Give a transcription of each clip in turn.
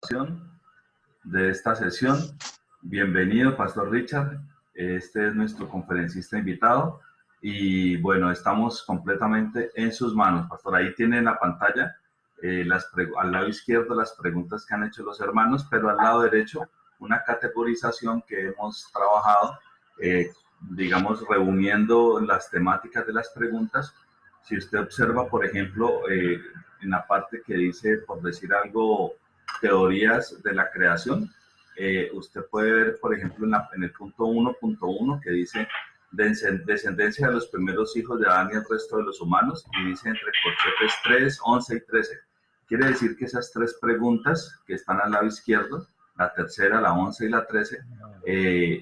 participación de esta sesión. Bienvenido, Pastor Richard. Este es nuestro conferencista invitado y bueno, estamos completamente en sus manos, Pastor. Ahí tiene en la pantalla al lado izquierdo las preguntas que han hecho los hermanos, pero al lado derecho una categorización que hemos trabajado, digamos, reuniendo las temáticas de las preguntas. Si usted observa, por ejemplo, en la parte que dice, por decir algo, teorías de la creación, usted puede ver, por ejemplo, en el punto 1.1 que dice descendencia de los primeros hijos de Adán y el resto de los humanos, y dice entre corchetes 3, 11 y 13. Quiere decir que esas tres preguntas que están al lado izquierdo, la tercera, la 11 y la 13,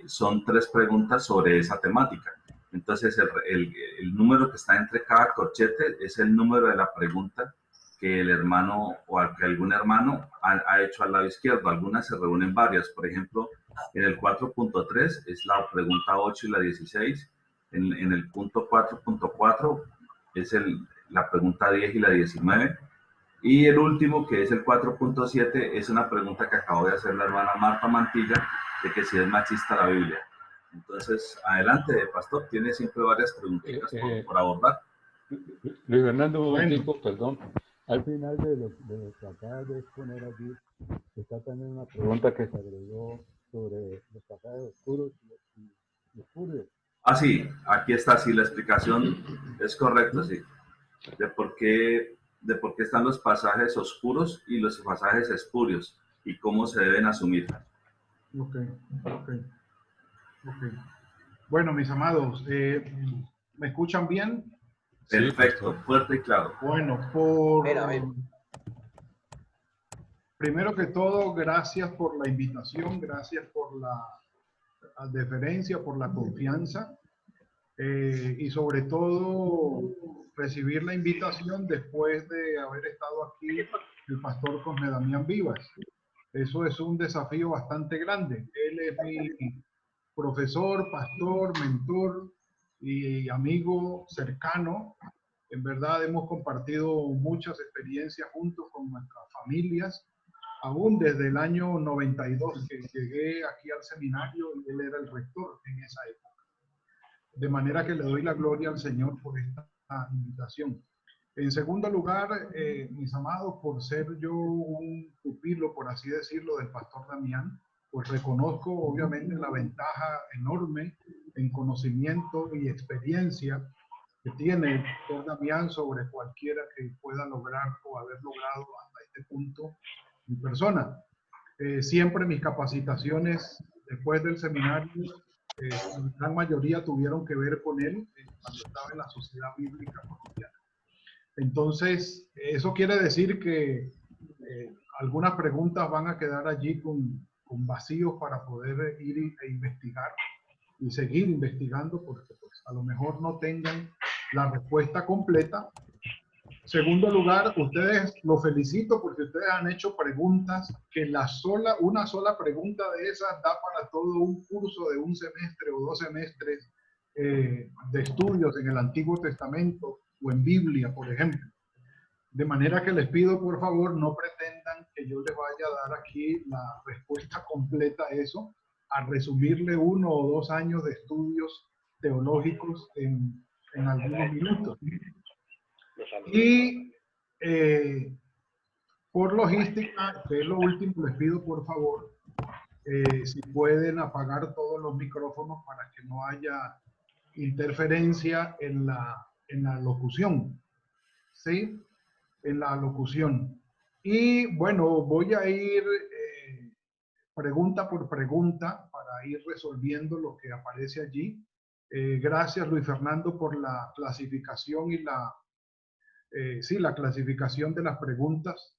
son tres preguntas sobre esa temática. Entonces, el número que está entre cada corchete es el número de la pregunta que el hermano o que algún hermano ha hecho al lado izquierdo. Algunas se reúnen varias. Por ejemplo, en el 4.3 es la pregunta 8 y la 16. En el punto 4.4 es la pregunta 10 y la 19. Y el último, que es el 4.7, es una pregunta que acabó de hacer la hermana Marta Mantilla, de que si es machista la Biblia. Entonces, adelante, Pastor, tiene siempre varias preguntitas por abordar. Luis Fernando, un momentico, perdón. Al final de lo que acabas de exponer allí, está también una pregunta que se agregó sobre los pasajes oscuros y oscuros. Ah, sí, aquí está, sí, la explicación es correcta, sí, de por qué están los pasajes oscuros y los pasajes espurios y cómo se deben asumir. Ok. Bueno, mis amados, ¿me escuchan bien? Perfecto, Sí, fuerte y claro. Bueno, primero que todo, gracias por la invitación, gracias por la deferencia, por la confianza y sobre todo recibir la invitación después de haber estado aquí el pastor Cosme Damián Vivas. Eso es un desafío bastante grande. Él es mi profesor, pastor, mentor y amigo cercano. En verdad hemos compartido muchas experiencias juntos con nuestras familias, aún desde el año 92 que llegué aquí al seminario y él era el rector en esa época. De manera que le doy la gloria al Señor por esta invitación. En segundo lugar, mis amados, por ser yo un pupilo, por así decirlo, del pastor Damián, pues reconozco obviamente la ventaja enorme en conocimiento y experiencia que tiene el pastor Damián sobre cualquiera que pueda lograr o haber logrado hasta este punto en persona. Siempre mis capacitaciones después del seminario, la gran mayoría tuvieron que ver con él cuando estaba en la Sociedad Bíblica Colombiana. Entonces, eso quiere decir que algunas preguntas van a quedar allí con vacíos para poder ir e investigar y seguir investigando, porque pues, a lo mejor no tengan la respuesta completa. Segundo lugar, ustedes los felicito porque ustedes han hecho preguntas que una sola pregunta de esas da para todo un curso de un semestre o 2 semestres de estudios en el Antiguo Testamento o en Biblia, por ejemplo. De manera que les pido, por favor, no pretendan que yo les vaya a dar aquí la respuesta completa a eso, a resumirle 1 o 2 años de estudios teológicos en algunos minutos. Y por logística, que es lo último, les pido por favor, si pueden apagar todos los micrófonos para que no haya interferencia en la locución, ¿sí? En la locución. Y bueno, voy a ir pregunta por pregunta para ir resolviendo lo que aparece allí. Gracias, Luis Fernando, por la clasificación y la clasificación de las preguntas.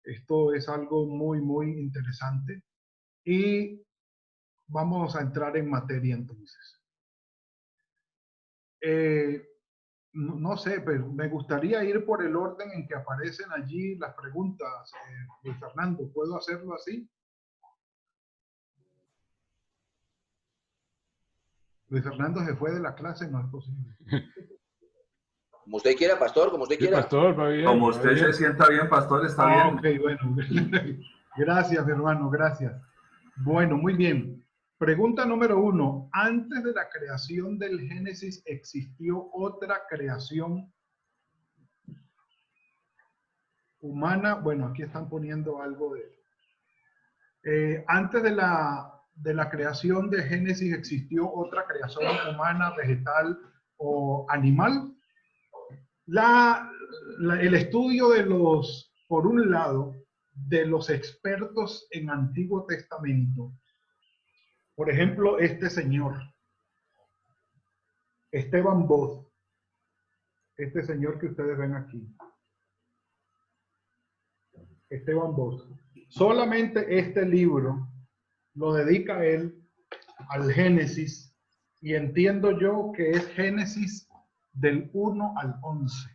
Esto es algo muy, muy interesante. Y vamos a entrar en materia entonces. No sé, pero me gustaría ir por el orden en que aparecen allí las preguntas, Luis Fernando. ¿Puedo hacerlo así? Luis Fernando se fue de la clase, no es posible. Como usted quiera, pastor, como usted quiera. Pastor, va bien. Como usted se sienta bien, Pastor, está bien. Ok, bueno. Gracias, mi hermano, gracias. Bueno, muy bien. Pregunta número 1. ¿Antes de la creación del Génesis existió otra creación humana? Bueno, aquí están poniendo algo de... antes de la creación de Génesis existió otra creación humana, vegetal o animal. El estudio de los, por un lado, de los expertos en Antiguo Testamento, por ejemplo, este señor, Esteban Boz, este señor que ustedes ven aquí, Esteban Boz, solamente este libro lo dedica a él al Génesis, y entiendo yo que es Génesis del 1 al 11.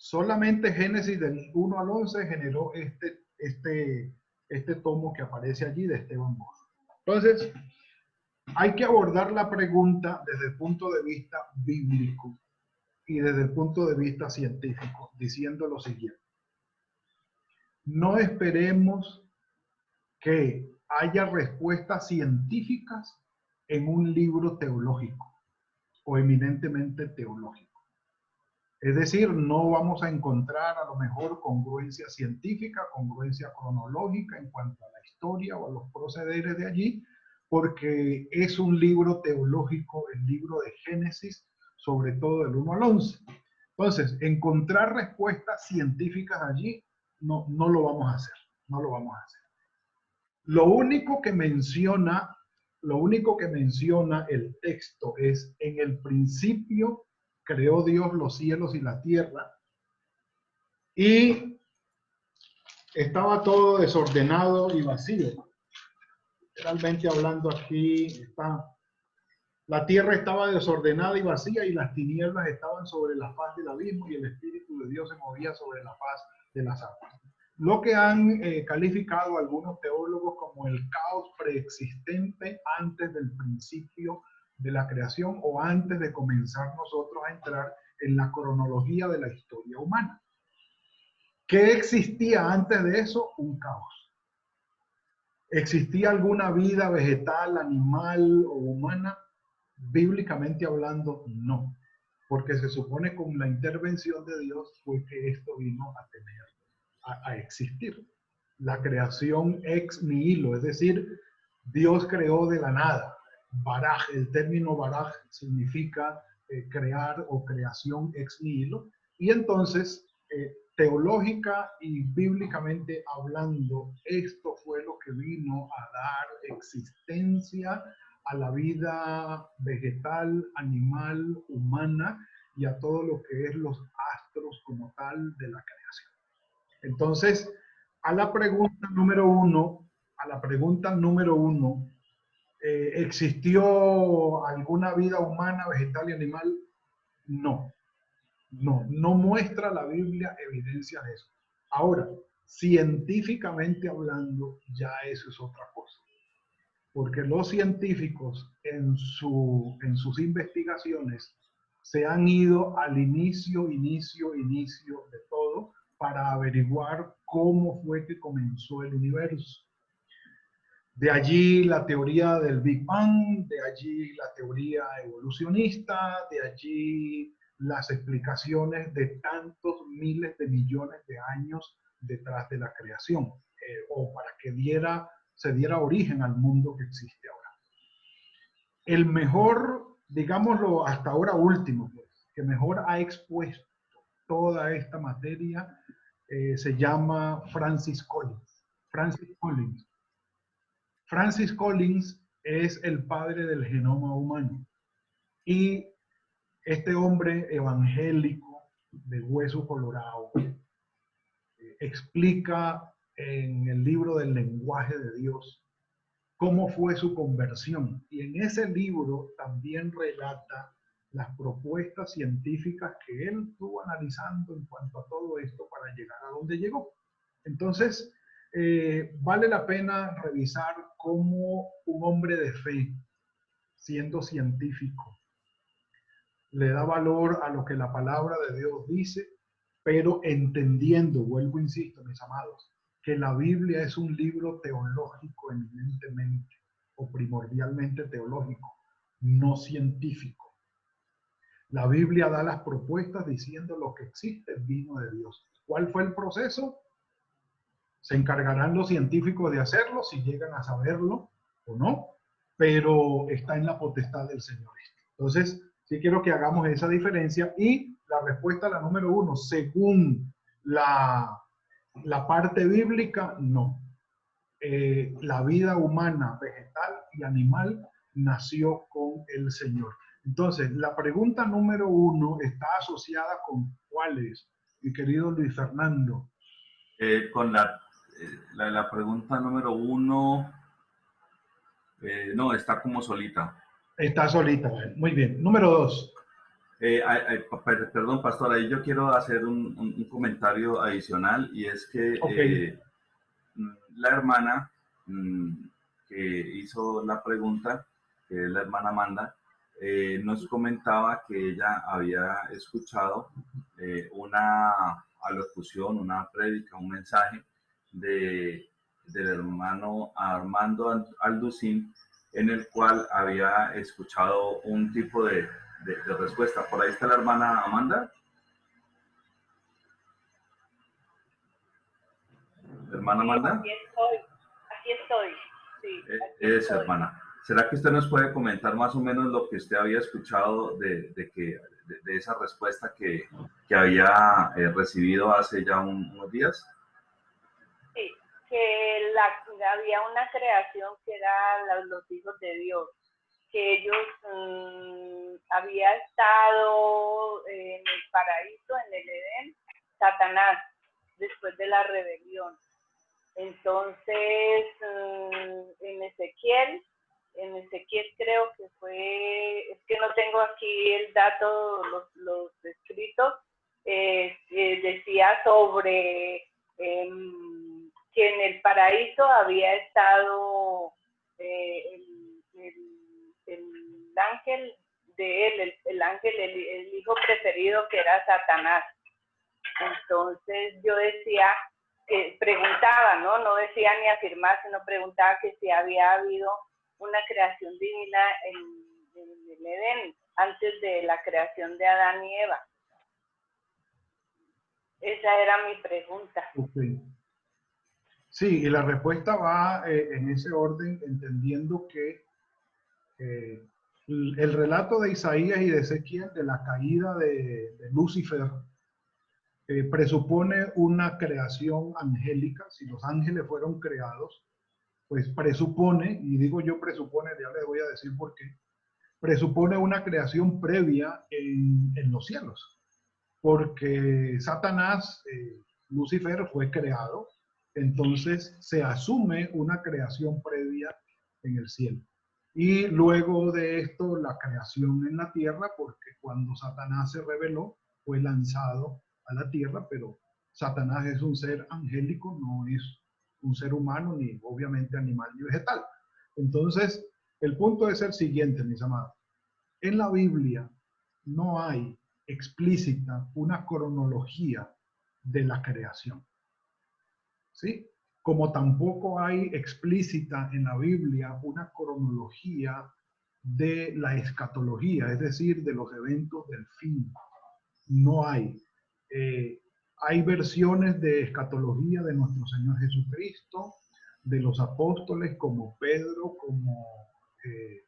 Solamente Génesis del 1 al 11 generó este tomo que aparece allí de Esteban Boz. Entonces, hay que abordar la pregunta desde el punto de vista bíblico y desde el punto de vista científico, diciendo lo siguiente. No esperemos que haya respuestas científicas en un libro teológico o eminentemente teológico. Es decir, no vamos a encontrar a lo mejor congruencia científica, congruencia cronológica en cuanto a la historia o a los procederes de allí, porque es un libro teológico, el libro de Génesis, sobre todo del 1 al 11. Entonces, encontrar respuestas científicas allí no lo vamos a hacer, no lo vamos a hacer. Lo único que menciona el texto es: en el principio creó Dios los cielos y la tierra, y estaba todo desordenado y vacío. Realmente hablando aquí, la tierra estaba desordenada y vacía, y las tinieblas estaban sobre la faz del abismo, y el Espíritu de Dios se movía sobre la faz de las aguas. Lo que han calificado algunos teólogos como el caos preexistente antes del principio de la creación, o antes de comenzar nosotros a entrar en la cronología de la historia humana. ¿Qué existía antes de eso? Un caos. ¿Existía alguna vida vegetal, animal o humana? Bíblicamente hablando, no. Porque se supone con la intervención de Dios fue que esto vino a existir. La creación ex nihilo, es decir, Dios creó de la nada. Baraj, el término baraj significa crear o creación ex nihilo, y entonces teológica y bíblicamente hablando, esto fue lo que vino a dar existencia a la vida vegetal, animal, humana, y a todo lo que es los astros como tal de la creación. Entonces, a la pregunta número uno, ¿existió alguna vida humana, vegetal y animal? No, no muestra la Biblia evidencia de eso. Ahora, científicamente hablando, ya eso es otra cosa. Porque los científicos en sus investigaciones se han ido al inicio de todo, para averiguar cómo fue que comenzó el universo. De allí la teoría del Big Bang, de allí la teoría evolucionista, de allí las explicaciones de tantos miles de millones de años detrás de la creación, o para que se diera origen al mundo que existe ahora. El mejor, digámoslo hasta ahora último, pues, que mejor ha expuesto toda esta materia, se llama Francis Collins. Francis Collins es el padre del genoma humano, y este hombre evangélico de hueso colorado explica en el libro del lenguaje de Dios cómo fue su conversión, y en ese libro también relata las propuestas científicas que él estuvo analizando en cuanto a todo esto para llegar a donde llegó. Entonces, vale la pena revisar cómo un hombre de fe, siendo científico, le da valor a lo que la palabra de Dios dice, pero entendiendo, vuelvo, insisto, mis amados, que la Biblia es un libro teológico eminentemente o primordialmente teológico, no científico. La Biblia da las propuestas diciendo lo que existe vino de Dios. ¿Cuál fue el proceso? Se encargarán los científicos de hacerlo, si llegan a saberlo o no, pero está en la potestad del Señor. Entonces, sí quiero que hagamos esa diferencia. Y la respuesta a la número 1, según la parte bíblica, no. La vida humana, vegetal y animal nació con el Señor. Entonces, la pregunta número 1 está asociada con ¿cuáles, mi querido Luis Fernando? Con la pregunta número 1, no, está como solita. Está solita, muy bien. Número 2. Perdón, pastor, ahí yo quiero hacer un comentario adicional, y es que la hermana que hizo la pregunta, que es la hermana Amanda, nos comentaba que ella había escuchado una alocución, una prédica, un mensaje del hermano Armando Alducín, en el cual había escuchado un tipo de respuesta. Por ahí está la hermana Amanda. Hermana Amanda. Aquí estoy. Sí, Es hermana. ¿Será que usted nos puede comentar más o menos lo que usted había escuchado de esa respuesta que había recibido hace ya unos días? Sí, que había una creación que era los hijos de Dios, que ellos había estado en el paraíso, en el Edén, Satanás, después de la rebelión. Entonces, en Ezequiel creo que fue, es que no tengo aquí el dato, los escritos, decía sobre que en el paraíso había estado el ángel de él, el ángel, el hijo preferido, que era Satanás. Entonces yo decía, preguntaba, no decía ni afirmar, sino preguntaba que si había habido una creación divina en el Edén antes de la creación de Adán y Eva. Esa era mi pregunta. Okay. Sí, y la respuesta va en ese orden, entendiendo que el relato de Isaías y de Ezequiel de la caída de Lucifer presupone una creación angélica. Si los ángeles fueron creados, pues presupone, y digo yo presupone, ya les voy a decir por qué, presupone una creación previa en los cielos, porque Satanás, Lucifer, fue creado, entonces se asume una creación previa en el cielo. Y luego de esto, la creación en la tierra, porque cuando Satanás se rebeló, fue lanzado a la tierra, pero Satanás es un ser angélico, no es un ser humano, ni obviamente animal ni vegetal. Entonces, el punto es el siguiente, mis amados. En la Biblia no hay explícita una cronología de la creación, ¿sí? Como tampoco hay explícita en la Biblia una cronología de la escatología, es decir, de los eventos del fin. No hay. Hay versiones de escatología de nuestro Señor Jesucristo, de los apóstoles como Pedro, como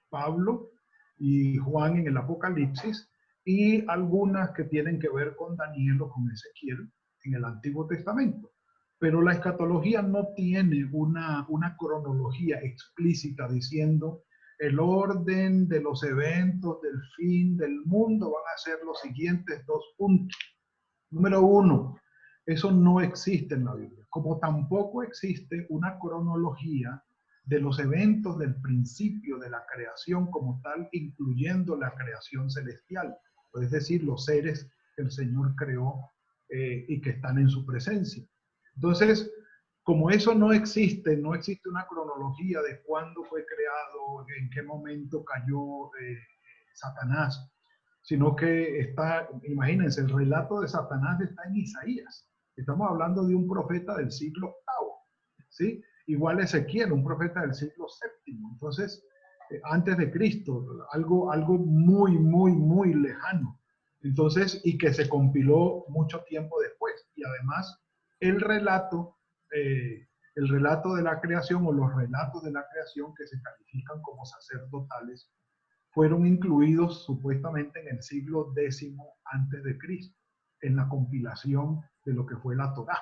Pablo y Juan en el Apocalipsis, y algunas que tienen que ver con Daniel o con Ezequiel en el Antiguo Testamento. Pero la escatología no tiene una cronología explícita diciendo el orden de los eventos del fin del mundo van a ser los siguientes 2 puntos. Número 1, eso no existe en la Biblia, como tampoco existe una cronología de los eventos del principio de la creación como tal, incluyendo la creación celestial, es decir, los seres que el Señor creó y que están en su presencia. Entonces, como eso no existe una cronología de cuándo fue creado, en qué momento cayó Satanás, sino que está, imagínense, el relato de Satanás está en Isaías. Estamos hablando de un profeta del siglo VIII. ¿sí? Igual Ezequiel, un profeta del siglo VII. Entonces, antes de Cristo, algo muy, muy, muy lejano. Entonces, y que se compiló mucho tiempo después. Y además, el relato de la creación o los relatos de la creación que se califican como sacerdotales fueron incluidos supuestamente en el siglo X antes de Cristo, en la compilación de lo que fue la Torá.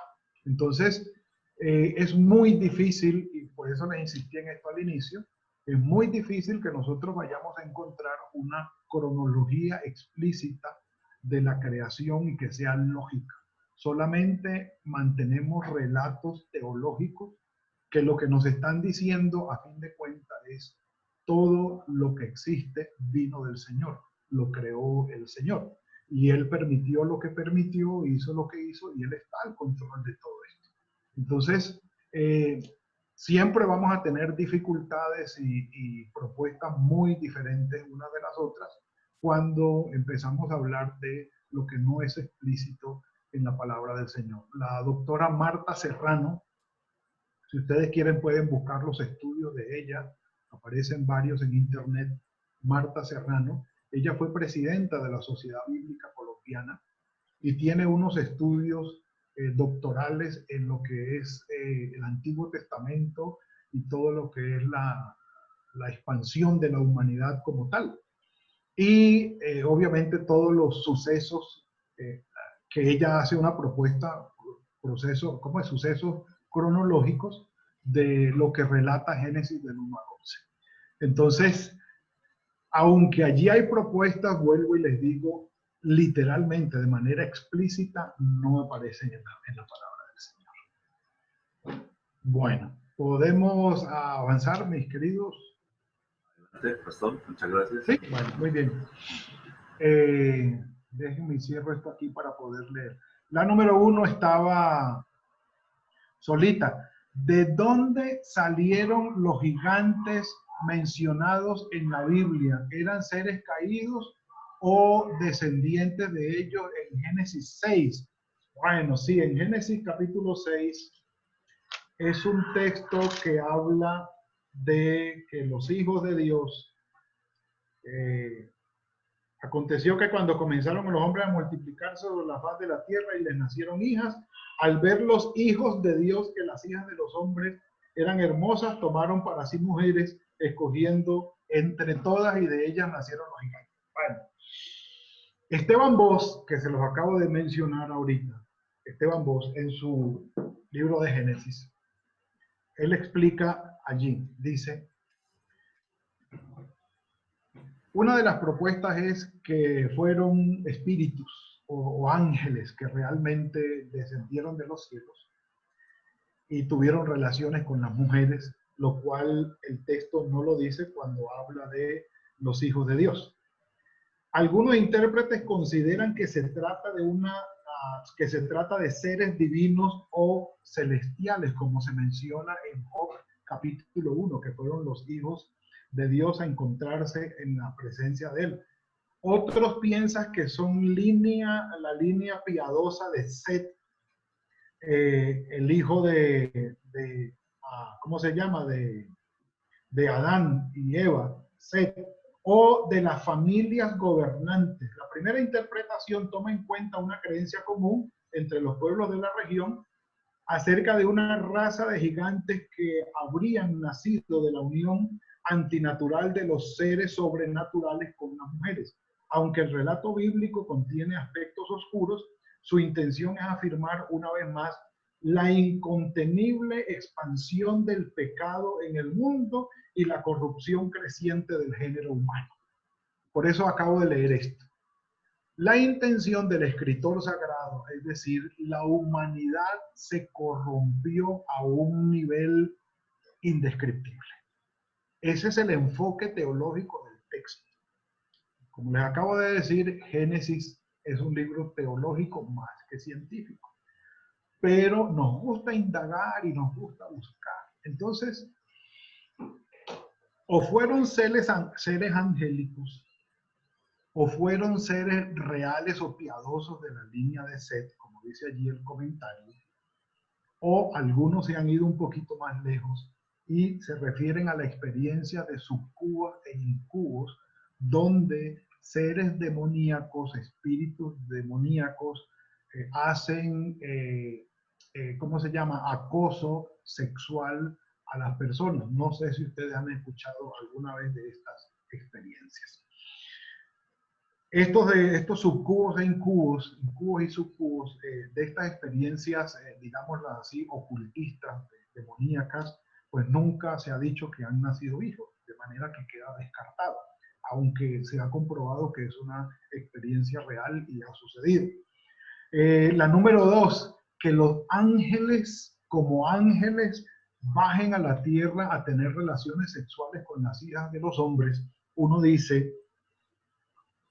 Entonces, es muy difícil, y por eso les insistí en esto al inicio, es muy difícil que nosotros vayamos a encontrar una cronología explícita de la creación y que sea lógica. Solamente mantenemos relatos teológicos que lo que nos están diciendo a fin de cuentas es todo lo que existe vino del Señor, lo creó el Señor. Y Él permitió lo que permitió, hizo lo que hizo y Él está al control de todo esto. Entonces, siempre vamos a tener dificultades y propuestas muy diferentes unas de las otras cuando empezamos a hablar de lo que no es explícito en la palabra del Señor. La doctora Marta Serrano, si ustedes quieren pueden buscar los estudios de ella, aparecen varios en internet. Marta Serrano, ella fue presidenta de la Sociedad Bíblica Colombiana y tiene unos estudios doctorales en lo que es el Antiguo Testamento y todo lo que es la expansión de la humanidad como tal. Y obviamente todos los sucesos que ella hace una propuesta, sucesos cronológicos de lo que relata Génesis del 1 al 11. Entonces, aunque allí hay propuestas, vuelvo y les digo, literalmente, de manera explícita, no aparecen en la palabra del Señor. Bueno, ¿podemos avanzar, mis queridos? Adelante, pastor, muchas gracias. Sí, bueno, muy bien. Déjenme cierro esto aquí para poder leer. La número 1 estaba solita. ¿De dónde salieron los gigantes mencionados en la Biblia? ¿Eran seres caídos o descendientes de ellos en Génesis 6? Bueno, sí, en Génesis capítulo 6 es un texto que habla de que los hijos de Dios, aconteció que cuando comenzaron los hombres a multiplicarse sobre la faz de la tierra y les nacieron hijas, al ver los hijos de Dios que las hijas de los hombres eran hermosas, tomaron para sí mujeres, escogiendo entre todas y de ellas nacieron los gigantes. Bueno, Esteban Bosch, que se los acabo de mencionar ahorita, Esteban Bosch en su libro de Génesis, él explica allí, dice, una de las propuestas es que fueron espíritus o ángeles que realmente descendieron de los cielos y tuvieron relaciones con las mujeres, lo cual el texto no lo dice cuando habla de los hijos de Dios. Algunos intérpretes consideran que se trata de seres divinos o celestiales, como se menciona en Job capítulo 1, que fueron los hijos de Dios a encontrarse en la presencia de Él. Otros piensan que son la línea piadosa de Set, el hijo ¿cómo se llama? De Adán y Eva, Set, o de las familias gobernantes. La primera interpretación toma en cuenta una creencia común entre los pueblos de la región acerca de una raza de gigantes que habrían nacido de la unión antinatural de los seres sobrenaturales con las mujeres. Aunque el relato bíblico contiene aspectos oscuros, su intención es afirmar una vez más la incontenible expansión del pecado en el mundo y la corrupción creciente del género humano. Por eso acabo de leer esto. La intención del escritor sagrado, es decir, la humanidad se corrompió a un nivel indescriptible. Ese es el enfoque teológico del texto. Como les acabo de decir, Génesis es un libro teológico más que científico. Pero nos gusta indagar y nos gusta buscar. Entonces, o fueron seres angélicos, o fueron seres reales o piadosos de la línea de Set, como dice allí el comentario, o algunos se han ido un poquito más lejos y se refieren a la experiencia de sucubos e incubos, donde seres demoníacos, espíritus demoníacos, hacen, ¿cómo se llama?, acoso sexual a las personas. No sé si ustedes han escuchado alguna vez de estas experiencias. Estos subcubos e incubos y subcubos, de estas experiencias, digámoslas así, ocultistas, demoníacas, pues nunca se ha dicho que han nacido hijos, de manera que queda descartado, aunque se ha comprobado que es una experiencia real y ha sucedido. La número 2, que los ángeles, como ángeles, bajen a la tierra a tener relaciones sexuales con las hijas de los hombres. Uno dice,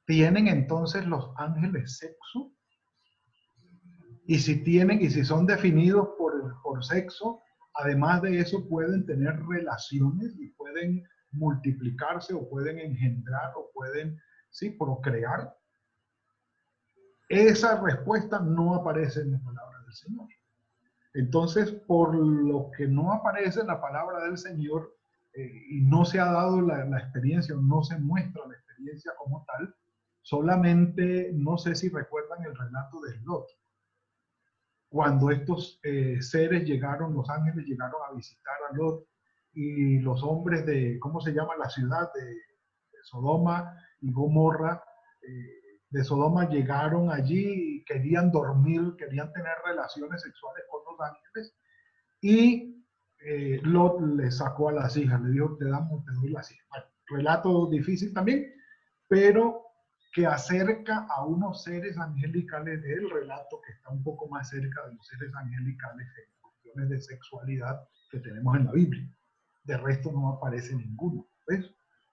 ¿tienen entonces los ángeles sexo? Y si tienen, y si son definidos por sexo, además de eso pueden tener relaciones y pueden multiplicarse o pueden engendrar o pueden, sí, procrear. Esa respuesta no aparece en la palabra del Señor. Entonces, por lo que no aparece en la palabra del Señor y no se ha dado la experiencia o no se muestra la experiencia como tal, solamente, no sé si recuerdan el relato de Lot. Cuando estos seres llegaron, los ángeles llegaron a visitar a Lot y los hombres de, ¿cómo se llama la ciudad? De Sodoma y Gomorra, de Sodoma llegaron allí y querían dormir, querían tener relaciones sexuales con los ángeles y Lot le sacó a las hijas, le dijo, te doy las hijas. Bueno, relato difícil también, pero que acerca a unos seres angelicales del relato que está un poco más cerca de los seres angelicales en cuestiones de sexualidad que tenemos en la Biblia. De resto no aparece ninguno, ¿ves?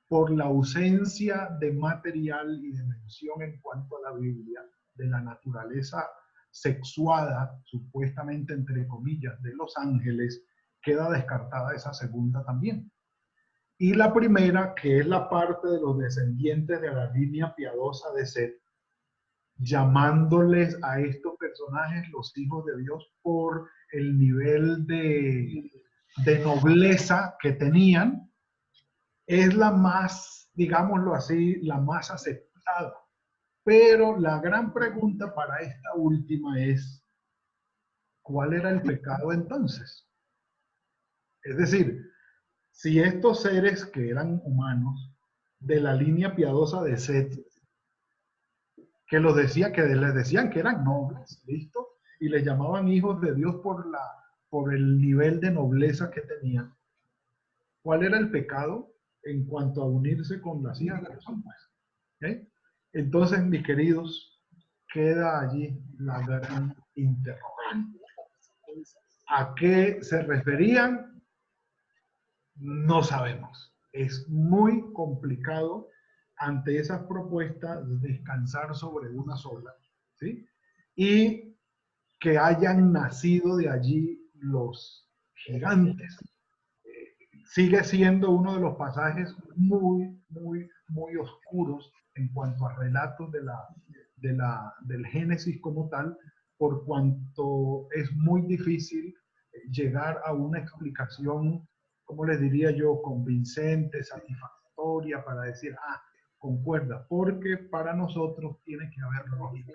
Por la ausencia de material y de mención en cuanto a la Biblia de la naturaleza sexuada, supuestamente entre comillas, de los ángeles, queda descartada esa segunda también. Y la primera, que es la parte de los descendientes de la línea piadosa de Set, llamándoles a estos personajes los hijos de Dios por el nivel de nobleza que tenían, es la más, digámoslo así, la más aceptada. Pero la gran pregunta para esta última es, ¿cuál era el pecado entonces? Es decir, si estos seres que eran humanos de la línea piadosa de Set, que les decían que eran nobles, ¿listo? Y les llamaban hijos de Dios por el nivel de nobleza que tenían. ¿Cuál era el pecado en cuanto a unirse con las hijas de los hombres? ¿Okay? Entonces, mis queridos, queda allí la gran interrogante. ¿A qué se referían? No sabemos. Es muy complicado ante esas propuestas descansar sobre una sola, ¿sí? Y que hayan nacido de allí los gigantes. Sigue siendo uno de los pasajes muy, muy, muy oscuros en cuanto a relatos del Génesis como tal, por cuanto es muy difícil llegar a una explicación, ¿cómo les diría yo?, convincente, satisfactoria para decir, concuerda, porque para nosotros tiene que haber lógica.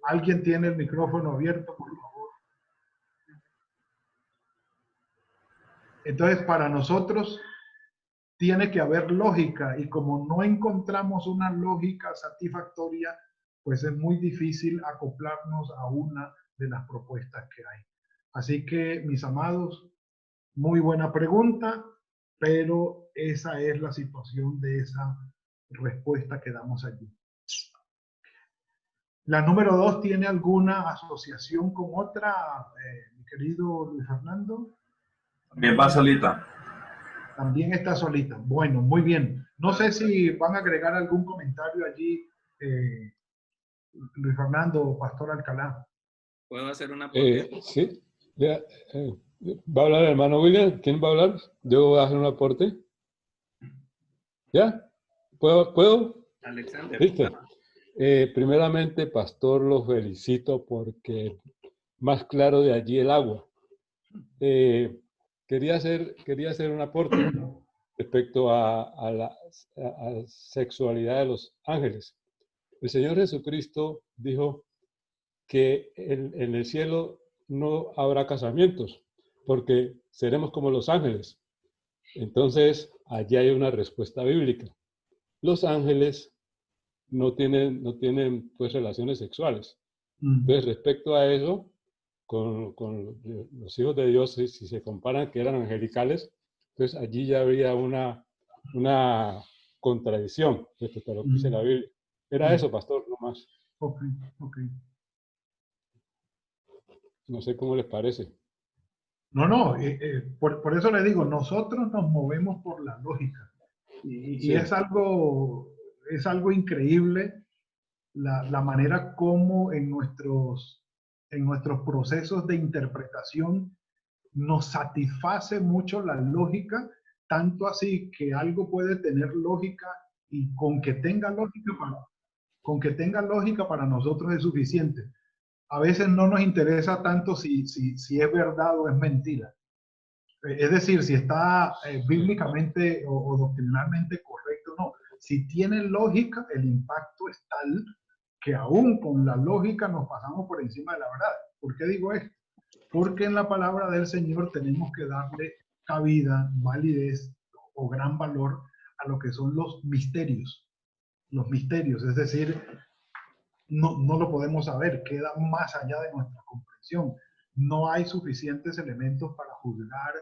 ¿Alguien tiene el micrófono abierto, por favor? Entonces, para nosotros tiene que haber lógica y como no encontramos una lógica satisfactoria, pues es muy difícil acoplarnos a una de las propuestas que hay. Así que, mis amados, muy buena pregunta, pero esa es la situación de esa respuesta que damos allí. La número 2, ¿tiene alguna asociación con otra, mi querido Luis Fernando? También va solita. También está solita. Bueno, muy bien. No sé si van a agregar algún comentario allí, Luis Fernando o Pastor Alcalá. ¿Puedo hacer una pregunta? Sí. ¿Va a hablar el hermano William? ¿Quién va a hablar? ¿Yo voy a hacer un aporte? ¿Ya? ¿Puedo? Alexander. ¿Listo? Primeramente, pastor, los felicito porque más claro de allí el agua. Quería hacer un aporte respecto a la sexualidad de los ángeles. El Señor Jesucristo dijo que en el cielo no habrá casamientos, porque seremos como los ángeles. Entonces, allí hay una respuesta bíblica. Los ángeles no tienen pues relaciones sexuales. Entonces, respecto a eso, con los hijos de Dios, si se comparan que eran angelicales, entonces allí ya habría una contradicción respecto a lo que dice la Biblia. Era eso, pastor, no más. Ok, ok. No sé cómo les parece. No, por eso le digo, nosotros nos movemos por la lógica. Y Sí. es algo increíble la manera como en nuestros procesos de interpretación nos satisface mucho la lógica, tanto así que algo puede tener lógica y con que tenga lógica para nosotros es suficiente. A veces no nos interesa tanto si es verdad o es mentira. Es decir, si está bíblicamente o doctrinalmente correcto o no. Si tiene lógica, el impacto es tal que aún con la lógica nos pasamos por encima de la verdad. ¿Por qué digo esto? Porque en la palabra del Señor tenemos que darle cabida, validez o gran valor a lo que son los misterios. Los misterios, es decir, no lo podemos saber, queda más allá de nuestra comprensión. No hay suficientes elementos para juzgar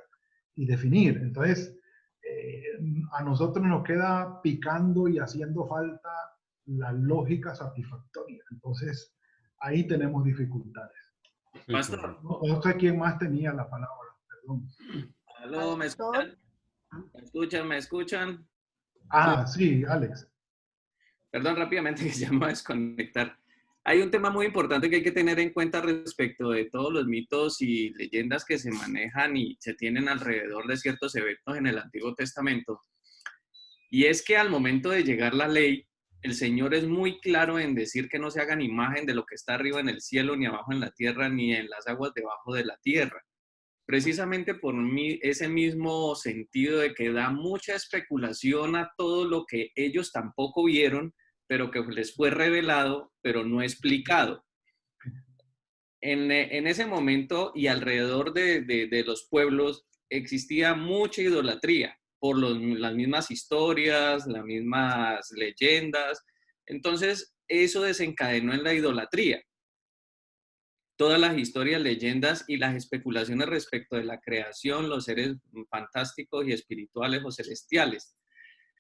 y definir. Entonces, a nosotros nos queda picando y haciendo falta la lógica satisfactoria. Entonces, ahí tenemos dificultades. Pastor. No sé quién más tenía la palabra, perdón. Aló, ¿me escuchan? ¿Me escuchan? Ah, sí, Alex. Perdón, rápidamente que ya me voy a desconectar. Hay un tema muy importante que hay que tener en cuenta respecto de todos los mitos y leyendas que se manejan y se tienen alrededor de ciertos eventos en el Antiguo Testamento. Y es que al momento de llegar la ley, el Señor es muy claro en decir que no se hagan imagen de lo que está arriba en el cielo, ni abajo en la tierra, ni en las aguas debajo de la tierra. Precisamente por ese mismo sentido de que da mucha especulación a todo lo que ellos tampoco vieron, pero que les fue revelado, pero no explicado. En ese momento y alrededor de los pueblos existía mucha idolatría por las mismas historias, las mismas leyendas. Entonces, eso desencadenó en la idolatría. Todas las historias, leyendas y las especulaciones respecto de la creación, los seres fantásticos y espirituales o celestiales.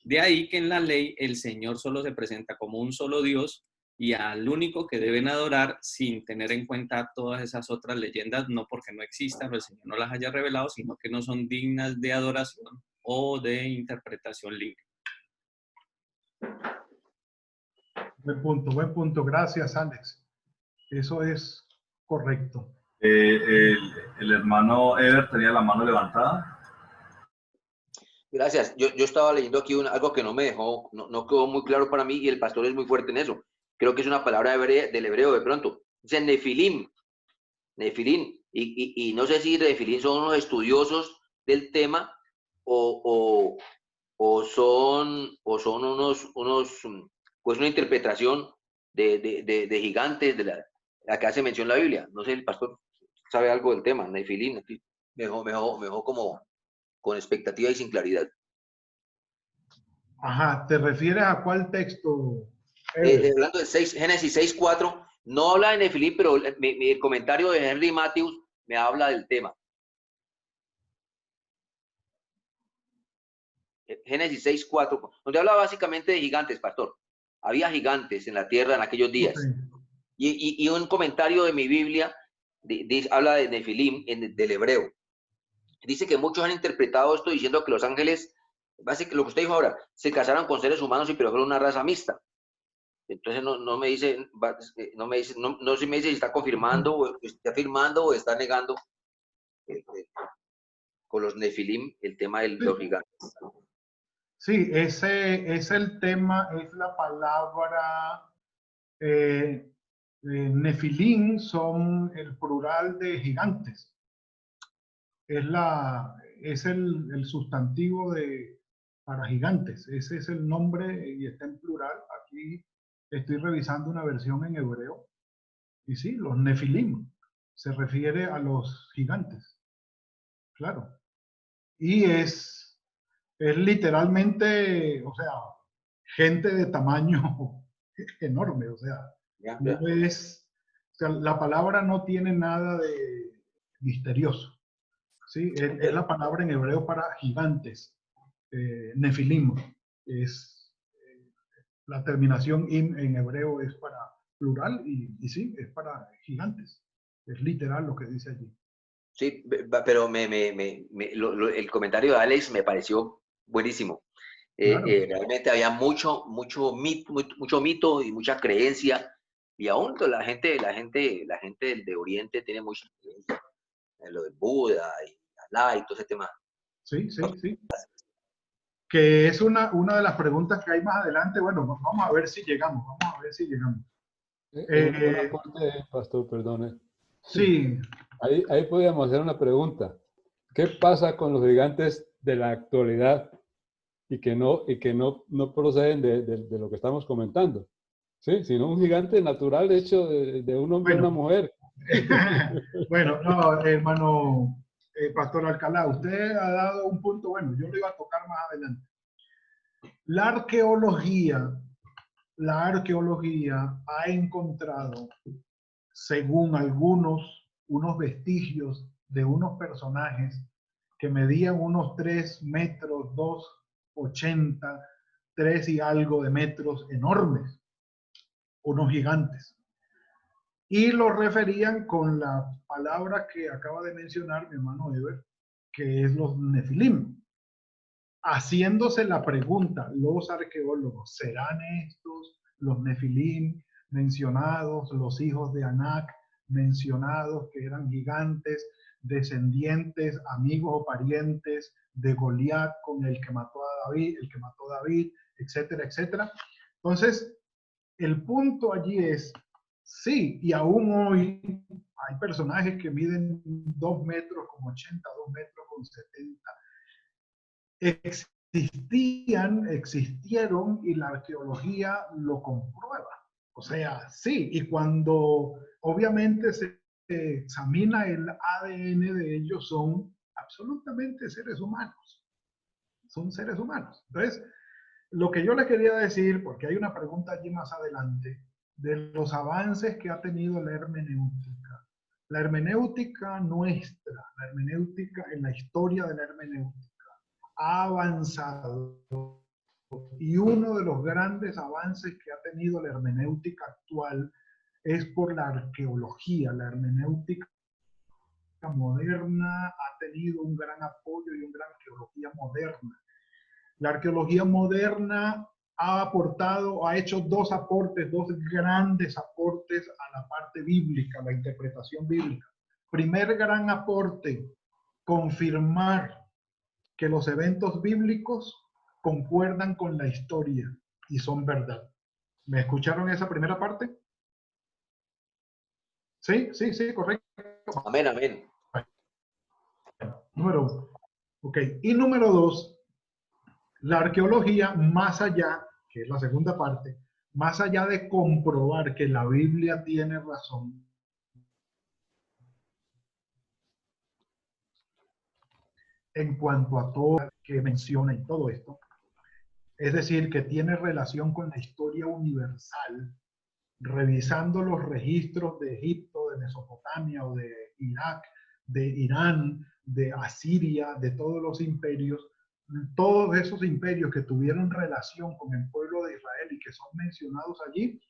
De ahí que en la ley el Señor solo se presenta como un solo Dios y al único que deben adorar sin tener en cuenta todas esas otras leyendas, no porque no existan o el Señor no las haya revelado, sino que no son dignas de adoración o de interpretación libre. Buen punto. Gracias, Alex. Eso es correcto. El hermano Ever tenía la mano levantada. Gracias. Yo estaba leyendo aquí algo que no me dejó, no quedó muy claro para mí y el pastor es muy fuerte en eso. Creo que es una palabra del hebreo de pronto. Dice Nefilim. Y no sé si Nefilim son unos estudiosos del tema o son pues una interpretación de gigantes de la que hace mención la Biblia. No sé, el pastor sabe algo del tema, Nefilim. Me dejó como con expectativa y sin claridad. Ajá, ¿te refieres a cuál texto? Hablando de Génesis 6:4, no habla de Nefilim, pero el comentario de Henry Matthews me habla del tema. Génesis 6:4, donde habla básicamente de gigantes, pastor. Había gigantes en la tierra en aquellos días. Okay. Y un comentario de mi Biblia habla de Nefilim del hebreo. Dice que muchos han interpretado esto diciendo que los ángeles, básicamente lo que usted dijo ahora, se casaron con seres humanos y pero fueron una raza mixta. Entonces no me dice si me dice si está confirmando o está afirmando o está negando con los Nefilim el tema de los gigantes. Sí, ese es el tema, es la palabra Nefilim son el plural de gigantes. Es el sustantivo para gigantes. Ese es el nombre y está en plural. Aquí estoy revisando una versión en hebreo. Y sí, los Nefilim se refiere a los gigantes. Claro. Y es literalmente, o sea, gente de tamaño enorme. O sea, no es, o sea, la palabra no tiene nada de misterioso. ¿Sí? Es la palabra en hebreo para gigantes. Nefilim es la terminación im en hebreo es para plural y sí, es para gigantes. Es literal lo que dice allí. Sí, pero el comentario de Alex me pareció buenísimo. Claro. Realmente había mucho mito y mucha creencia. Y aún la gente de Oriente tiene mucha creencia en lo de Buda y Alá y todo ese tema. Sí. Que es una de las preguntas que hay más adelante. Bueno, vamos a ver si llegamos. Una parte, pastor, perdone. Sí. Ahí podríamos hacer una pregunta. ¿Qué pasa con los gigantes de la actualidad y que no proceden de lo que estamos comentando? ¿Sí? Sino un gigante natural hecho de un hombre y una mujer. Bueno, no, hermano Pastor Alcalá, usted ha dado un punto, bueno, yo lo iba a tocar más adelante. La arqueología ha encontrado, según algunos, unos vestigios de unos personajes que medían unos 3 metros, 2,80, 3 y algo de metros, enormes, unos gigantes. Y lo referían con la palabra que acaba de mencionar mi hermano Eber, que es los Nefilim. Haciéndose la pregunta, los arqueólogos, ¿serán estos los Nefilim mencionados, los hijos de Anak mencionados, que eran gigantes, descendientes, amigos o parientes de Goliat con el que mató a David, etcétera, etcétera? Entonces, el punto allí es, sí, y aún hoy hay personajes que miden 2 metros con 80, 2 metros con 70. Existieron y la arqueología lo comprueba. O sea, sí, y cuando obviamente se examina el ADN de ellos, son absolutamente seres humanos. Son seres humanos. Entonces, lo que yo le quería decir, porque hay una pregunta allí más adelante, de los avances que ha tenido la hermenéutica. La hermenéutica nuestra, la hermenéutica en la historia de la hermenéutica, ha avanzado, y uno de los grandes avances que ha tenido la hermenéutica actual es por la arqueología. La hermenéutica moderna ha tenido un gran apoyo y una gran arqueología moderna. La arqueología moderna ha hecho dos grandes aportes a la parte bíblica, la interpretación bíblica. Primer gran aporte, confirmar que los eventos bíblicos concuerdan con la historia y son verdad. ¿Me escucharon esa primera parte? Sí, correcto. Amén. Número 1. Ok, y número 2, la arqueología, más allá, que es la segunda parte, más allá de comprobar que la Biblia tiene razón, en cuanto a todo que menciona y todo esto, es decir, que tiene relación con la historia universal, revisando los registros de Egipto, de Mesopotamia o de Irak, de Irán, de Asiria, de todos los imperios, todos esos imperios que tuvieron relación con el pueblo de Israel y que son mencionados allí,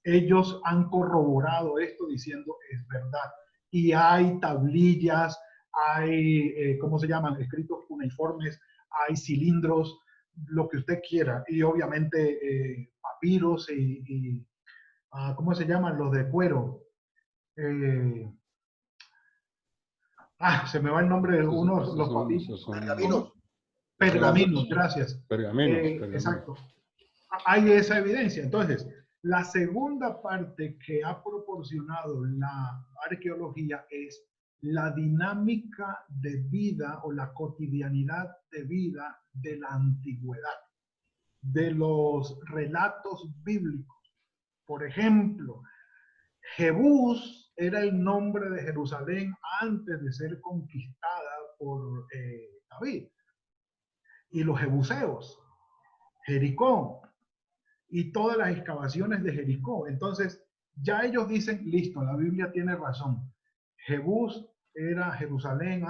ellos han corroborado esto diciendo es verdad. Y hay tablillas, hay, ¿cómo se llaman? Escritos cuneiformes, hay cilindros, lo que usted quiera. Y obviamente papiros y ¿cómo se llaman? Los de cuero. Se me va el nombre de unos, los papiros. Pergaminos, gracias. Pergaminos. Exacto. Hay esa evidencia. Entonces, La segunda parte que ha proporcionado la arqueología es la dinámica de vida o la cotidianidad de vida de la antigüedad, de los relatos bíblicos. Por ejemplo, Jebús era el nombre de Jerusalén antes de ser conquistada por David. Y los jebuseos, Jericó, y todas las excavaciones de Jericó. Entonces, ya ellos dicen, listo, la Biblia tiene razón. Jebús era Jerusalén,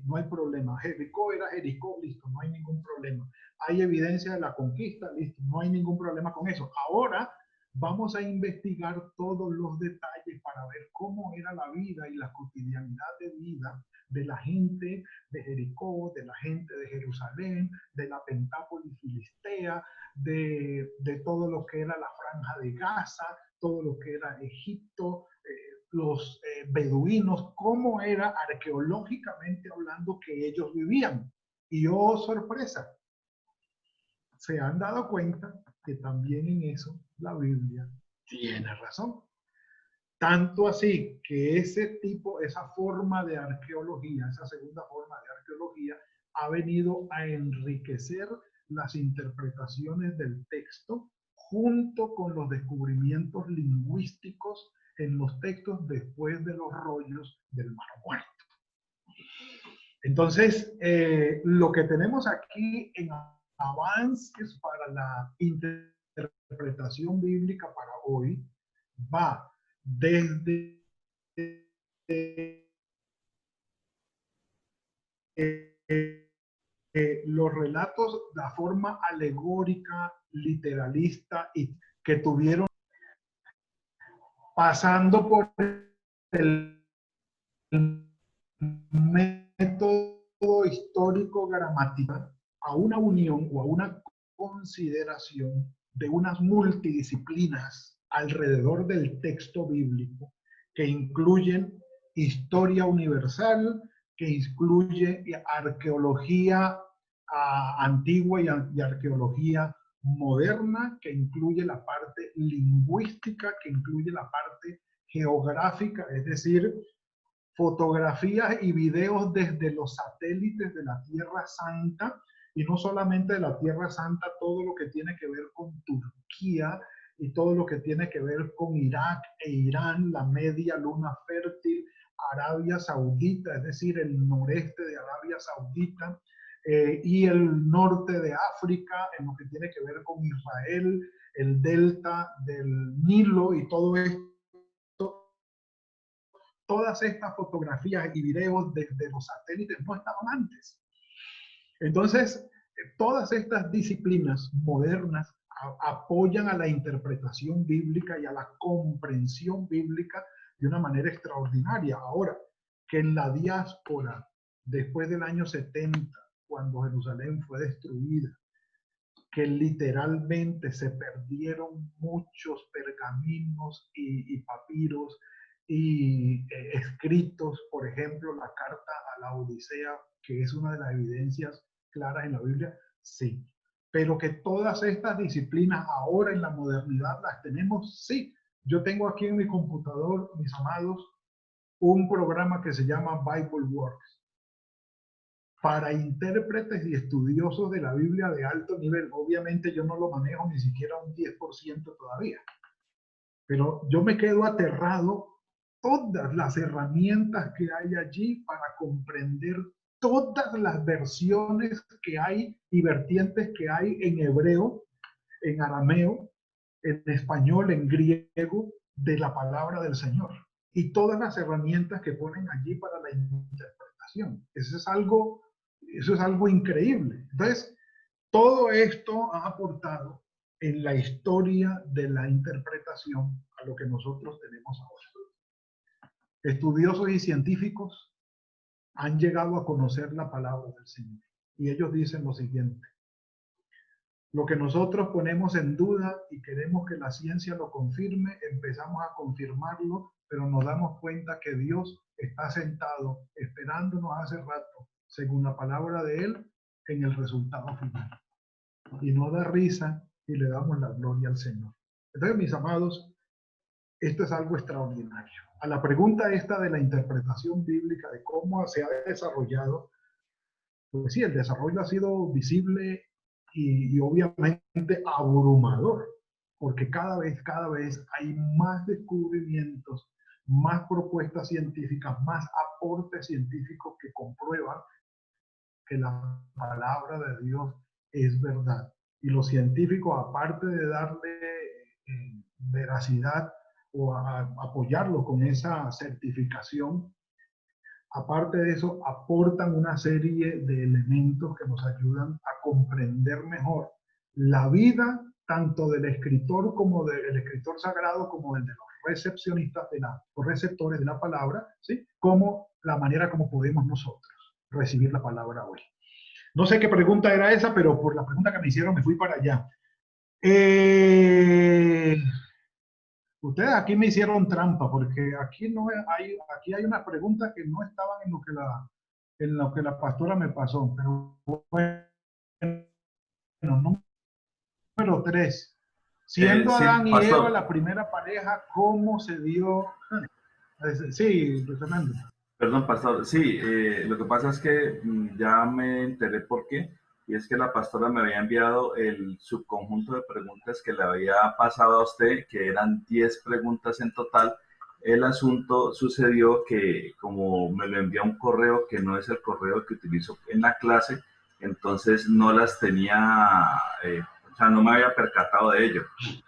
no hay problema. Jericó era Jericó, listo, no hay ningún problema. Hay evidencia de la conquista, listo, no hay ningún problema con eso. Ahora vamos a investigar todos los detalles para ver cómo era la vida y la cotidianidad de vida de la gente de Jericó, de la gente de Jerusalén, de la Pentápolis filistea, de todo lo que era la Franja de Gaza, todo lo que era Egipto, los beduinos, cómo era arqueológicamente hablando que ellos vivían. Y oh, sorpresa, se han dado cuenta que también en eso la Biblia tiene razón. Tanto así que ese tipo, esa forma de arqueología, esa segunda forma de arqueología, ha venido a enriquecer las interpretaciones del texto junto con los descubrimientos lingüísticos en los textos después de los rollos del Mar Muerto. Entonces, lo que tenemos aquí en avances para la interpretación bíblica para hoy va desde los relatos, la forma alegórica, literalista y que tuvieron, pasando por el método histórico gramatical, a una unión o a una consideración de unas multidisciplinas alrededor del texto bíblico que incluyen historia universal, que incluye arqueología antigua y arqueología moderna, que incluye la parte lingüística, que incluye la parte geográfica, es decir, fotografías y videos desde los satélites de la Tierra Santa, y no solamente de la Tierra Santa, todo lo que tiene que ver con Turquía y todo lo que tiene que ver con Irak e Irán, la media luna fértil, Arabia Saudita, es decir, el noreste de Arabia Saudita, y el norte de África, en lo que tiene que ver con Israel, el delta del Nilo y todo esto. Todas estas fotografías y videos desde los satélites no estaban antes. Entonces, todas estas disciplinas modernas apoyan a la interpretación bíblica y a la comprensión bíblica de una manera extraordinaria. Ahora, que en la diáspora, después del año 70, cuando Jerusalén fue destruida, que literalmente se perdieron muchos pergaminos y papiros y escritos, por ejemplo, la carta a la Odisea, que es una de las evidencias claras en la Biblia, sí. Pero que todas estas disciplinas ahora en la modernidad las tenemos, sí. Yo tengo aquí en mi computador, mis amados, un programa que se llama BibleWorks para intérpretes y estudiosos de la Biblia de alto nivel. Obviamente yo no lo manejo ni siquiera un 10% todavía, pero yo me quedo aterrado todas las herramientas que hay allí para comprender todas las versiones que hay y vertientes que hay en hebreo, en arameo, en español, en griego, de la palabra del Señor. Y todas las herramientas que ponen allí para la interpretación. Eso es algo increíble. Entonces, todo esto ha aportado en la historia de la interpretación a lo que nosotros tenemos ahora. Estudiosos y científicos han llegado a conocer la palabra del Señor. Y ellos dicen lo siguiente: lo que nosotros ponemos en duda y queremos que la ciencia lo confirme, empezamos a confirmarlo, pero nos damos cuenta que Dios está sentado esperándonos hace rato, según la palabra de Él, en el resultado final. Y no da risa y le damos la gloria al Señor. Entonces, mis amados, esto es algo extraordinario. A la pregunta esta de la interpretación bíblica, de cómo se ha desarrollado, pues sí, el desarrollo ha sido visible y obviamente abrumador, porque cada vez hay más descubrimientos, más propuestas científicas, más aportes científicos que comprueban que la palabra de Dios es verdad. Y los científicos, aparte de darle veracidad o apoyarlo con esa certificación, aparte de eso, aportan una serie de elementos que nos ayudan a comprender mejor la vida tanto del escritor como del escritor sagrado, como del de los recepcionistas los receptores de la palabra, ¿sí? Como la manera como podemos nosotros recibir la palabra hoy. No sé qué pregunta era esa, pero por la pregunta que me hicieron me fui para allá. Ustedes aquí me hicieron trampa, porque aquí hay unas preguntas que no estaban en lo que la pastora me pasó. Pero bueno, número 3. Siendo Sí, Adán y pastor. Eva la primera pareja, ¿cómo se dio? Sí, Fernando. Perdón, pastor. Sí, lo que pasa es que ya me enteré por qué. Y es que la pastora me había enviado el subconjunto de preguntas que le había pasado a usted, que eran 10 preguntas en total. El asunto sucedió que como me lo envió un correo que no es el correo que utilizo en la clase, entonces no las tenía, o sea, no me había percatado de ello.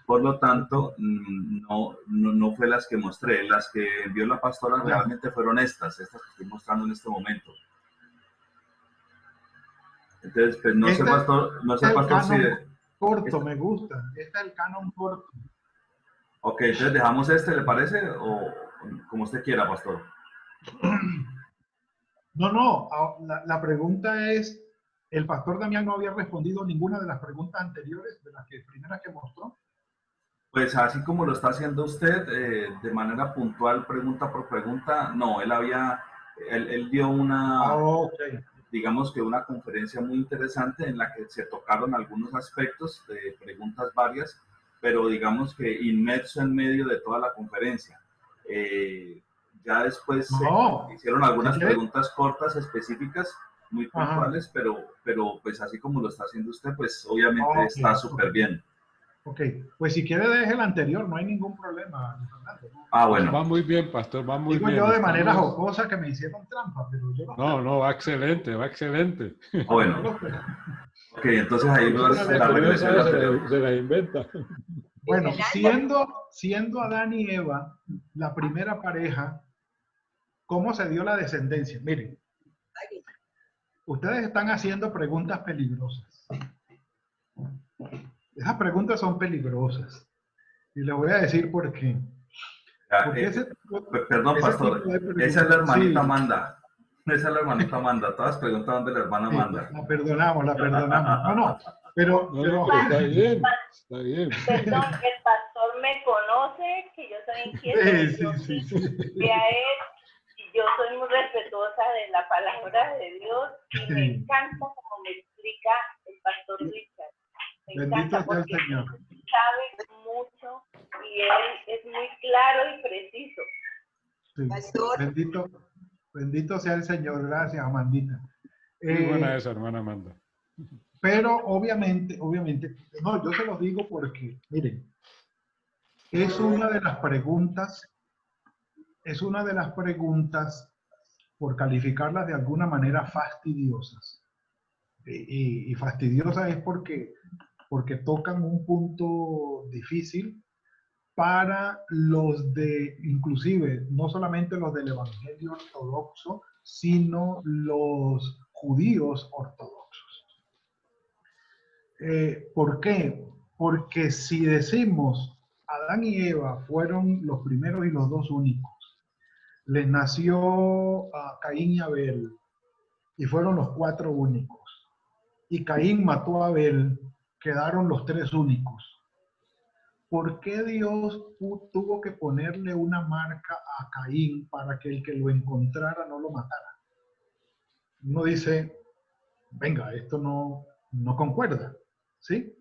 Por lo tanto, no fue las que mostré. Las que envió la pastora realmente fueron estas que estoy mostrando en este momento. Entonces, pues no sé, pastor, si... corto, me gusta. Este es el canon corto. Ok, entonces dejamos este, ¿le parece? O como usted quiera, pastor. No, la pregunta es, el pastor Damián no había respondido ninguna de las preguntas anteriores, de las primeras que mostró. Pues así como lo está haciendo usted, de manera puntual, pregunta por pregunta, no, él dio una, Okay. digamos que una conferencia muy interesante en la que se tocaron algunos aspectos de preguntas varias, pero digamos que inmerso en medio de toda la conferencia. Ya después hicieron algunas preguntas cortas, específicas, muy puntuales, pero pues así como lo está haciendo usted, pues obviamente está súper bien. Ok, pues si quiere deje el anterior, no hay ningún problema, Fernando. Ah, bueno. Va muy bien, pastor, va muy bien. Digo yo de manera jocosa que me hicieron trampa, pero yo no, va excelente, va excelente. Bueno. Ok, entonces ahí la regresión anterior. Se la inventa. Bueno, siendo Adán y Eva la primera pareja, ¿cómo se dio la descendencia? Miren, ustedes están haciendo preguntas peligrosas. Esas preguntas son peligrosas. Y les voy a decir por qué. Perdón, pastor, esa es la hermanita Amanda. Esa es la hermanita Amanda. Todas preguntaban de la hermana Amanda. La perdonamos. No, pero está bien, está bien. Perdón, el pastor me conoce, que yo soy inquieta. Sí. Y a él, yo soy muy respetuosa de la palabra de Dios y me encanta como me explica el pastor Richard. Me encanta porque él sabe mucho y él es muy claro y preciso. Sí. Pastor. Bendito sea el Señor. Gracias, Amandita. Muy buena esa, hermana Amanda. Pero obviamente, no, yo se los digo porque, miren, es una de las preguntas, por calificarlas de alguna manera fastidiosas. Y fastidiosas es porque tocan un punto difícil para los inclusive, no solamente los del Evangelio ortodoxo, sino los judíos ortodoxos. ¿Por qué? Porque si decimos Adán y Eva fueron los primeros y los dos únicos, les nació a Caín y Abel, y fueron los 4 únicos, y Caín mató a Abel, quedaron los 3 únicos. ¿Por qué Dios tuvo que ponerle una marca a Caín para que el que lo encontrara no lo matara? Uno dice, venga, esto no concuerda, ¿sí?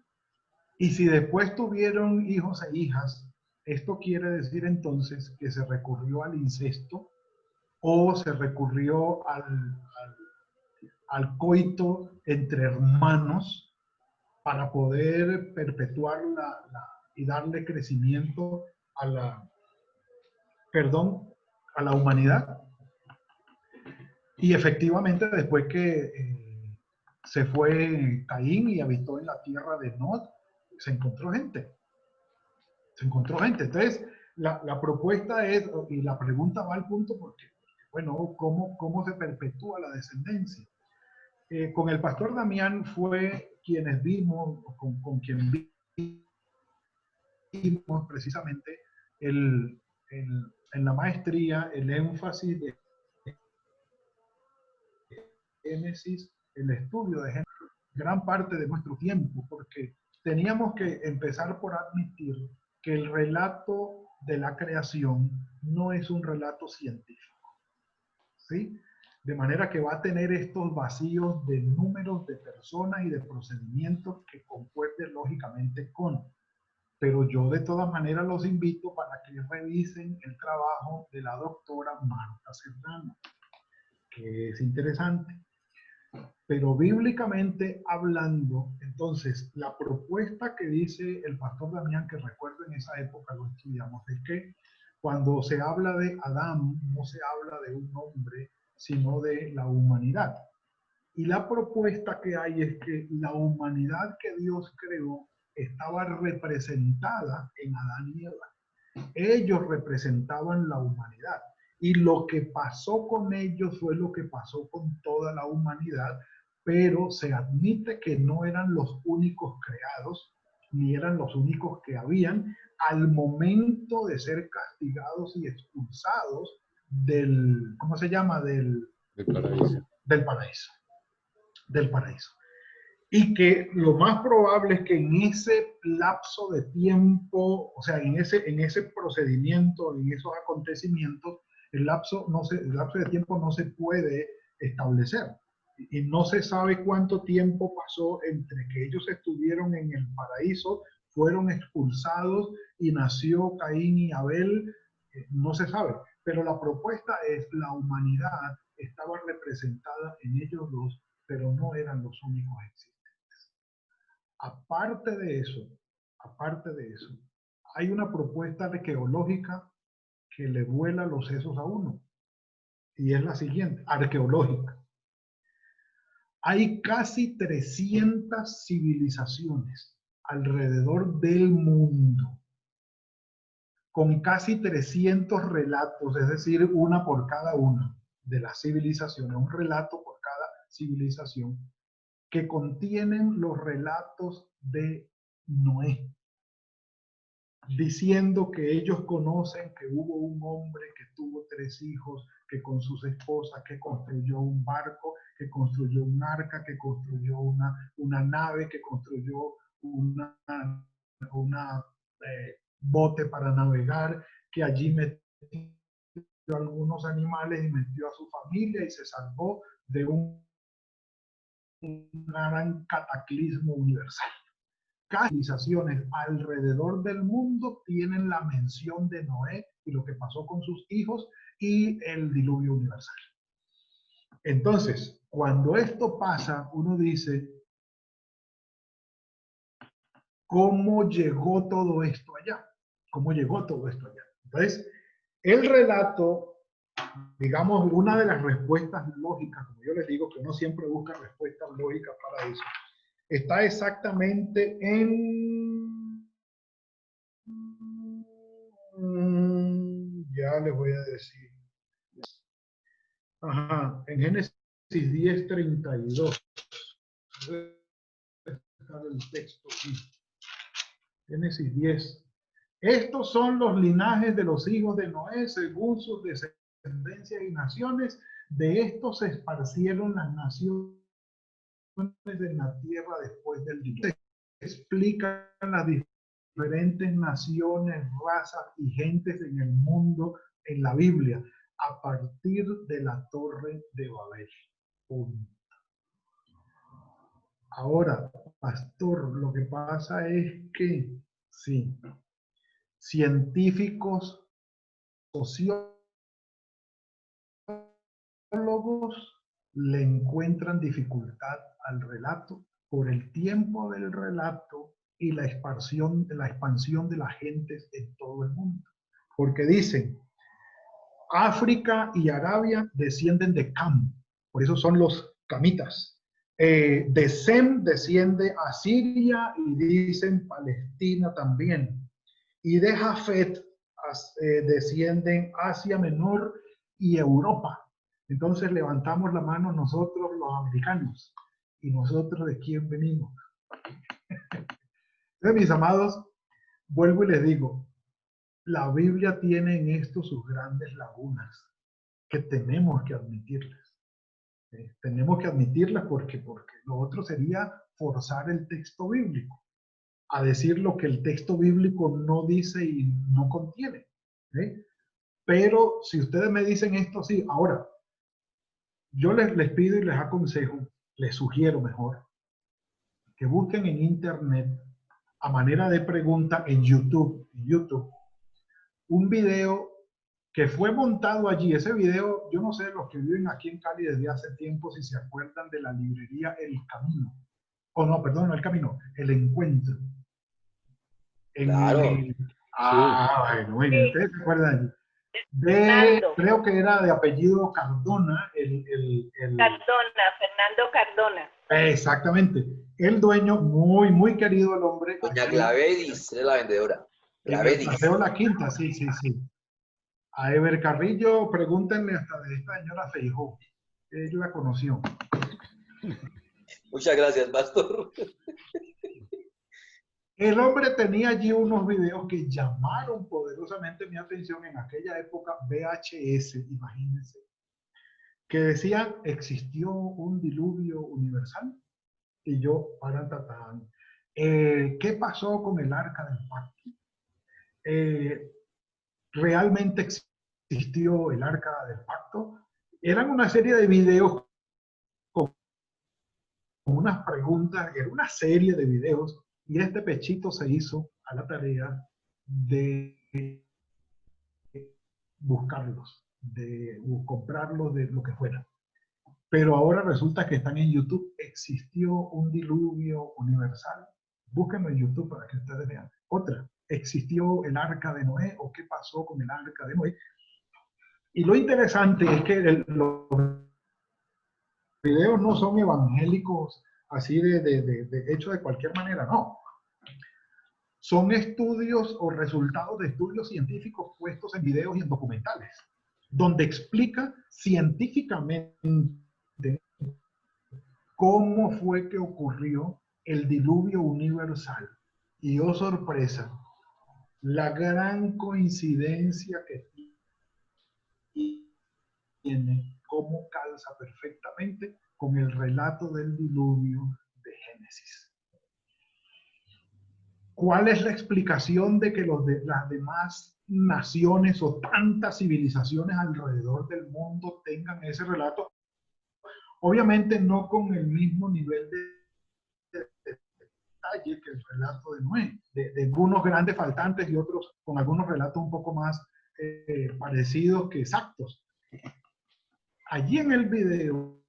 Y si después tuvieron hijos e hijas, esto quiere decir entonces que se recurrió al incesto o se recurrió al coito entre hermanos para poder perpetuar y darle crecimiento a a la humanidad. Y efectivamente, después que se fue Caín y habitó en la tierra de Nod, se encontró gente. Se encontró gente. Entonces, la propuesta es, y la pregunta va al punto porque, bueno, ¿cómo se perpetúa la descendencia? Con el pastor Damián fue quienes vimos, con quien vimos precisamente en la maestría el énfasis de Génesis, el estudio de Génesis, gran parte de nuestro tiempo, porque teníamos que empezar por admitir que el relato de la creación no es un relato científico, ¿sí? De manera que va a tener estos vacíos de números de personas y de procedimientos que concuerden lógicamente con. Pero yo de todas maneras los invito para que revisen el trabajo de la doctora Marta Serrano, que es interesante. Pero bíblicamente hablando, entonces, la propuesta que dice el pastor Damián, que recuerdo en esa época lo estudiamos, es que cuando se habla de Adán, no se habla de un hombre, sino de la humanidad. Y la propuesta que hay es que la humanidad que Dios creó estaba representada en Adán y Eva. Ellos representaban la humanidad. Y lo que pasó con ellos fue lo que pasó con toda la humanidad, pero se admite que no eran los únicos creados, ni eran los únicos que habían al momento de ser castigados y expulsados del, ¿cómo se llama? Del paraíso. Del paraíso. Y que lo más probable es que en ese lapso de tiempo, o sea, en ese procedimiento, en esos acontecimientos, el lapso de tiempo no se puede establecer. Y no se sabe cuánto tiempo pasó entre que ellos estuvieron en el paraíso, fueron expulsados y nació Caín y Abel, no se sabe. Pero la propuesta es la humanidad estaba representada en ellos dos, pero no eran los únicos existentes. Aparte de eso, hay una propuesta arqueológica que le vuela los sesos a uno. Y es la siguiente, arqueológica. Hay casi 300 civilizaciones alrededor del mundo, con casi 300 relatos, es decir, una por cada una de las civilizaciones, un relato por cada civilización, que contienen los relatos de Noé, diciendo que ellos conocen que hubo un hombre que tuvo 3 hijos, que con sus esposas, que construyó un barco, que construyó un arca, que construyó una nave, que construyó una bote para navegar, que allí metió algunos animales y metió a su familia y se salvó de un gran cataclismo universal. Civilizaciones alrededor del mundo tienen la mención de Noé y lo que pasó con sus hijos y el diluvio universal. Entonces, cuando esto pasa, uno dice, ¿cómo llegó todo esto allá? ¿Cómo llegó todo esto allá? Entonces, el relato, digamos, una de las respuestas lógicas, como yo les digo, que uno siempre busca respuestas lógicas para eso, está exactamente ya les voy a decir. Ajá, en Génesis 10:32. Está el texto aquí. Génesis 10. Estos son los linajes de los hijos de Noé según sus descendencias y naciones. De estos se esparcieron las naciones de la tierra después del diluvio. Explican las diferentes naciones, razas y gentes en el mundo en la Biblia a partir de la Torre de Babel. Ahora, Pastor, lo que pasa es que, sí, científicos, sociólogos le encuentran dificultad al relato por el tiempo del relato y la expansión de las gentes en todo el mundo. Porque dicen, África y Arabia descienden de Cam, por eso son los camitas. De Sem desciende a Siria y dicen Palestina también. Y de Jafet descienden Asia Menor y Europa. Entonces levantamos la mano nosotros los americanos. ¿Y nosotros de quién venimos? Entonces, mis amados, vuelvo y les digo, la Biblia tiene en esto sus grandes lagunas que tenemos que admitirlas. Tenemos que admitirlas porque lo otro sería forzar el texto bíblico a decir lo que el texto bíblico no dice y no contiene. Pero si ustedes me dicen esto, sí. Ahora, yo les pido y les aconsejo, les sugiero mejor, que busquen en internet, a manera de pregunta en YouTube, un video que fue montado allí. Ese video, yo no sé, los que viven aquí en Cali desde hace tiempo, si se acuerdan de la librería El Camino. O no, perdón, no El Camino, El Encuentro. Claro. Bueno, ustedes se acuerdan de, creo que era de apellido Cardona, Cardona, Fernando Cardona. Exactamente. El dueño, muy querido el hombre. Doña Clavedis, es la vendedora. Clavedis. Paseo La Quinta, sí. A Ever Carrillo, pregúntenle hasta de esta señora Feijó. Él la conoció. Muchas gracias, pastor. El hombre tenía allí unos videos que llamaron poderosamente mi atención en aquella época, VHS, imagínense, que decían, existió un diluvio universal. Y yo, ¿qué pasó con el Arca del Pacto? ¿Realmente existió el Arca del Pacto? Eran una serie de videos con unas preguntas, era una serie de videos, y este pechito se hizo a la tarea de buscarlos, de comprarlos, de lo que fuera. Pero ahora resulta que están en YouTube. ¿Existió un diluvio universal? Búsquenlo en YouTube para que ustedes vean. Otra, ¿existió el arca de Noé o qué pasó con el arca de Noé? Y lo interesante es que los videos no son evangélicos así de hecho de cualquier manera, no. Son estudios o resultados de estudios científicos puestos en videos y en documentales, donde explica científicamente cómo fue que ocurrió el diluvio universal. Y oh sorpresa, la gran coincidencia que tiene, cómo calza perfectamente con el relato del diluvio de Génesis. ¿Cuál es la explicación de que las demás naciones o tantas civilizaciones alrededor del mundo tengan ese relato? Obviamente no con el mismo nivel de detalle que el relato de Noé, de algunos grandes faltantes y otros con algunos relatos un poco más parecidos que exactos. Allí en el video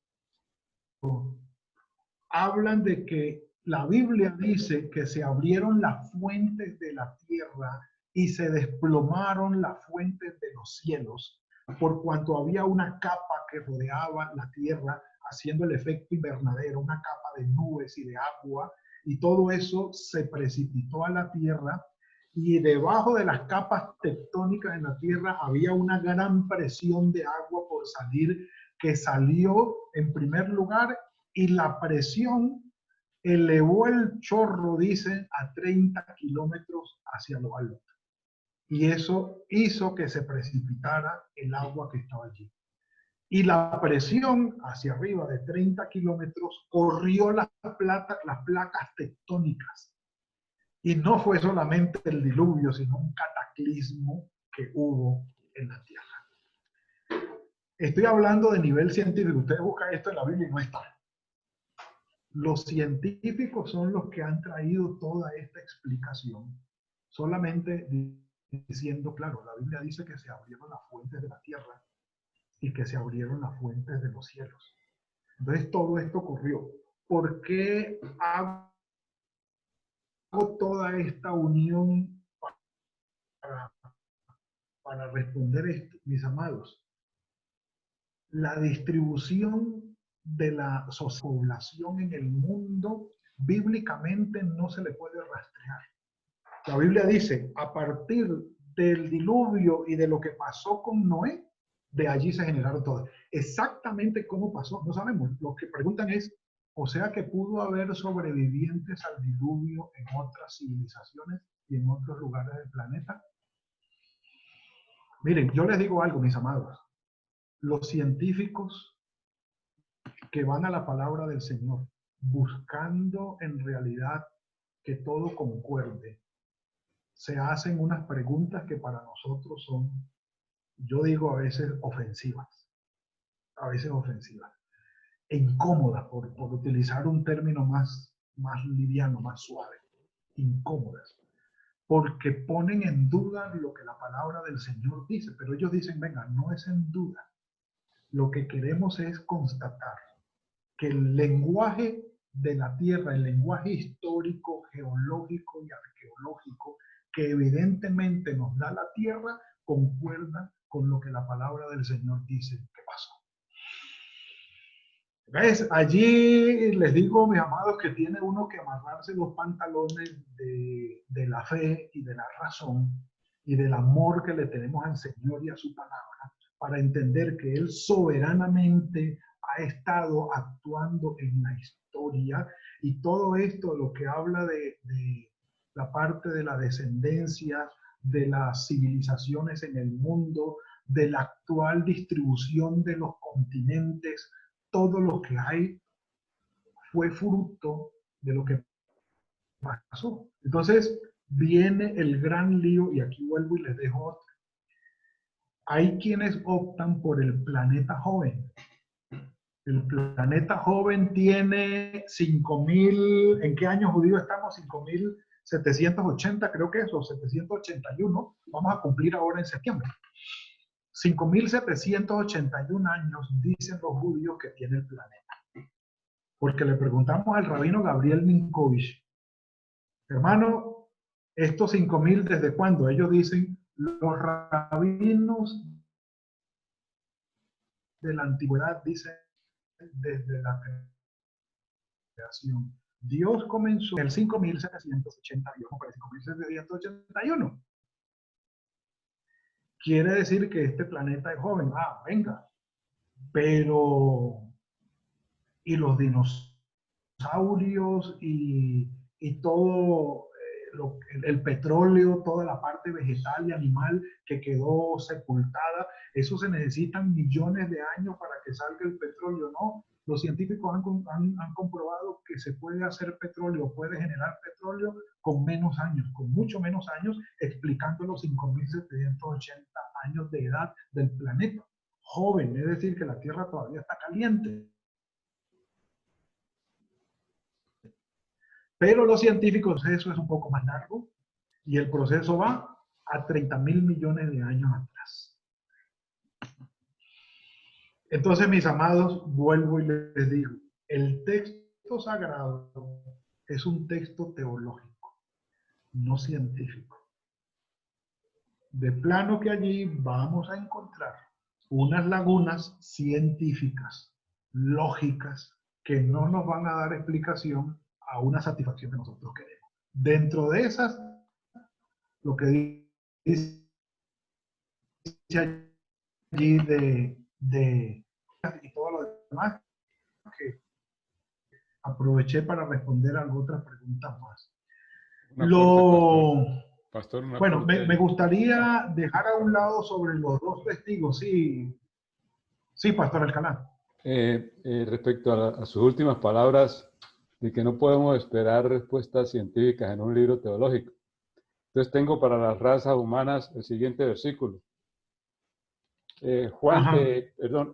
hablan de que la Biblia dice que se abrieron las fuentes de la tierra y se desplomaron las fuentes de los cielos, por cuanto había una capa que rodeaba la tierra, haciendo el efecto invernadero, una capa de nubes y de agua, y todo eso se precipitó a la tierra, y debajo de las capas tectónicas en la tierra había una gran presión de agua por salir, que salió en primer lugar, y la presión elevó el chorro, dice, a 30 kilómetros hacia lo alto. Y eso hizo que se precipitara el agua que estaba allí. Y la presión hacia arriba de 30 kilómetros corrió las placas tectónicas. Y no fue solamente el diluvio, sino un cataclismo que hubo en la tierra. Estoy hablando de nivel científico. Ustedes buscan esto en la Biblia y no está. Los científicos son los que han traído toda esta explicación, solamente diciendo, claro, la Biblia dice que se abrieron las fuentes de la tierra y que se abrieron las fuentes de los cielos. Entonces todo esto ocurrió. ¿Por qué hago toda esta unión para responder esto, mis amados? La distribución de la población en el mundo bíblicamente no se le puede rastrear. La Biblia dice, a partir del diluvio y de lo que pasó con Noé, de allí se generaron todas. Exactamente cómo pasó, no sabemos. Lo que preguntan es, o sea que pudo haber sobrevivientes al diluvio en otras civilizaciones y en otros lugares del planeta. Miren, yo les digo algo, mis amados. Los científicos que van a la palabra del Señor, buscando en realidad que todo concuerde, se hacen unas preguntas que para nosotros son, yo digo a veces ofensivas, e incómodas, por utilizar un término más liviano, más suave, incómodas, porque ponen en duda lo que la palabra del Señor dice, pero ellos dicen, venga, no es en duda, lo que queremos es constatar que el lenguaje de la Tierra, el lenguaje histórico, geológico y arqueológico que evidentemente nos da la Tierra, concuerda con lo que la palabra del Señor dice que pasó. ¿Ves? Allí les digo, mis amados, que tiene uno que amarrarse los pantalones de la fe y de la razón y del amor que le tenemos al Señor y a su palabra para entender que Él soberanamente ha estado actuando en la historia, y todo esto, lo que habla de la parte de la descendencia, de las civilizaciones en el mundo, de la actual distribución de los continentes, todo lo que hay fue fruto de lo que pasó. Entonces viene el gran lío, y aquí vuelvo y les dejo otro. Hay quienes optan por el planeta joven. El planeta joven tiene 5.000, ¿en qué año judío estamos? 5.780, creo que es, o 781. Vamos a cumplir ahora en septiembre. 5.781 años dicen los judíos que tiene el planeta. Porque le preguntamos al rabino Gabriel Minkovich, hermano, estos 5.000, ¿desde cuándo? Ellos dicen, los rabinos de la antigüedad dicen desde la creación. Dios comenzó en el 5.781 para el 5.781. Quiere decir que este planeta es joven. Ah, venga. Pero, ¿y los dinosaurios y todo el petróleo, toda la parte vegetal y animal que quedó sepultada? Eso se necesitan millones de años para que salga el petróleo, ¿no? Los científicos han comprobado que se puede hacer petróleo, puede generar petróleo con menos años, con mucho menos años, explicando los 5.780 años de edad del planeta. Joven, es decir, que la Tierra todavía está caliente. Pero los científicos, eso es un poco más largo, y el proceso va a 30.000 millones de años atrás. Entonces, mis amados, vuelvo y les digo, el texto sagrado es un texto teológico, no científico. De plano que allí vamos a encontrar unas lagunas científicas, lógicas, que no nos van a dar explicación a una satisfacción que nosotros queremos. Dentro de esas, lo que dice allí y todo lo demás, que aproveché para responder a otras preguntas más. Pastor, bueno, me gustaría dejar a un lado sobre los dos testigos. Sí, Pastor Alcalá. Respecto a sus últimas palabras, de que no podemos esperar respuestas científicas en un libro teológico. Entonces tengo para las razas humanas el siguiente versículo.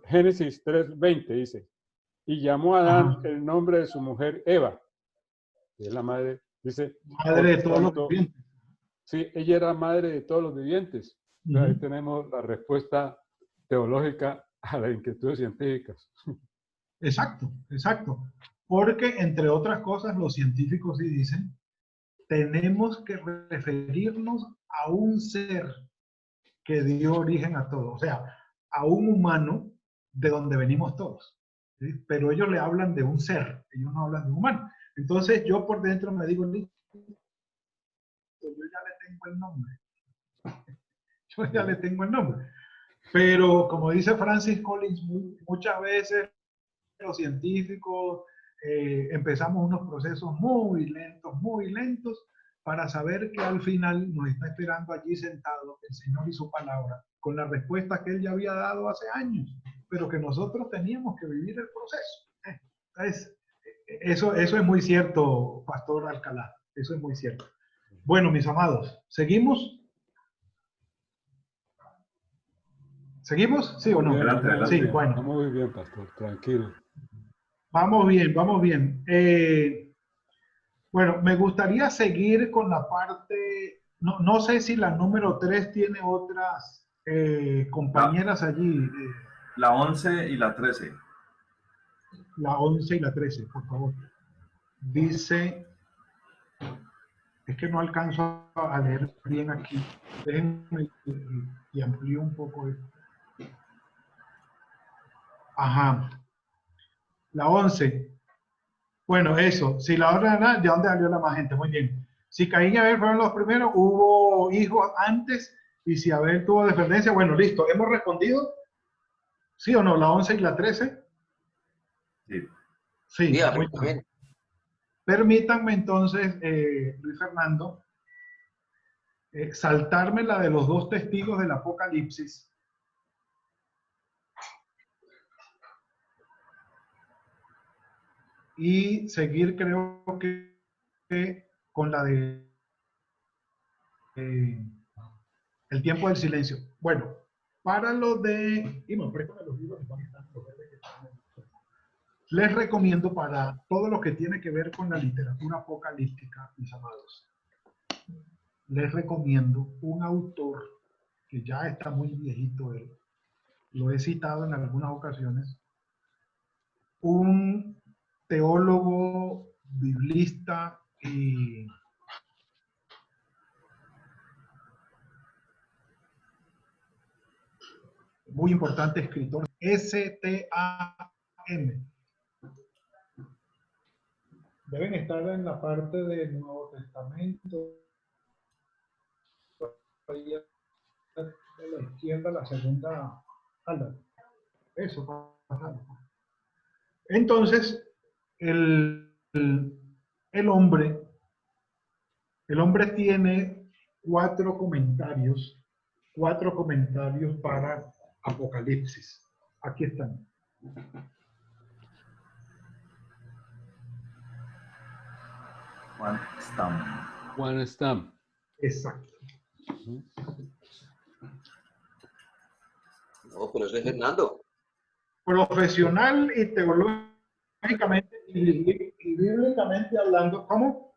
Génesis 3:20 dice, y llamó a Adán Ajá. el nombre de su mujer Eva, que es la madre, dice, Madre de todos los vivientes. Sí, ella era madre de todos los vivientes. Ahí tenemos la respuesta teológica a las inquietudes científicas. Exacto, exacto. Porque, entre otras cosas, los científicos sí dicen, tenemos que referirnos a un ser que dio origen a todo, o sea, a un humano de donde venimos todos. ¿Sí? Pero ellos le hablan de un ser, ellos no hablan de un humano. Entonces yo por dentro me digo, listo, yo ya le tengo el nombre. Yo ya le tengo el nombre. Pero como dice Francis Collins, muchas veces los científicos empezamos unos procesos muy lentos, para saber que al final nos está esperando allí sentado el Señor y su palabra, con la respuesta que Él ya había dado hace años, pero que nosotros teníamos que vivir el proceso. Entonces, eso es muy cierto, Pastor Alcalá, eso es muy cierto. Bueno, mis amados, ¿seguimos? ¿Seguimos? ¿Sí o no? Adelante, adelante. Sí, bueno. Vamos muy bien, pastor, tranquilo. Vamos bien, vamos bien. Bueno, me gustaría seguir con la parte, no sé si la número 3 tiene otras compañeras allí. La 11 y la 13. La 11 y la 13, por favor. Dice, es que no alcanzo a leer bien aquí. Déjenme y amplío un poco esto. Ajá. La 11. Bueno, eso. Si la otra nada, ¿de dónde salió la más gente? Muy bien. Si Caín y Abel fueron los primeros, hubo hijos antes, y si Abel tuvo descendencia, bueno, listo. ¿Hemos respondido? ¿Sí o no? ¿La 11 y la 13? Sí. Sí, Sí, muy bien. Permítanme entonces, Luis Fernando, saltarme la de los dos testigos del Apocalipsis. Y seguir, creo que con la de el tiempo del silencio. Bueno, para lo de... Y bueno, préstame los libros que van a estar en los verdes que están en el... Les recomiendo para todo lo que tiene que ver con la literatura apocalíptica, mis amados, les recomiendo un autor que ya está muy viejito él, lo he citado en algunas ocasiones, un teólogo, biblista y muy importante escritor, S.T.A.M. Deben estar en la parte del Nuevo Testamento, ahí a la izquierda, la segunda ala. Eso, pasando. Entonces, el hombre tiene cuatro comentarios para Apocalipsis. Aquí están. Juan Stam. Exacto. No, pero eso es Fernando. Profesional y teológicamente y bíblicamente hablando, ¿cómo?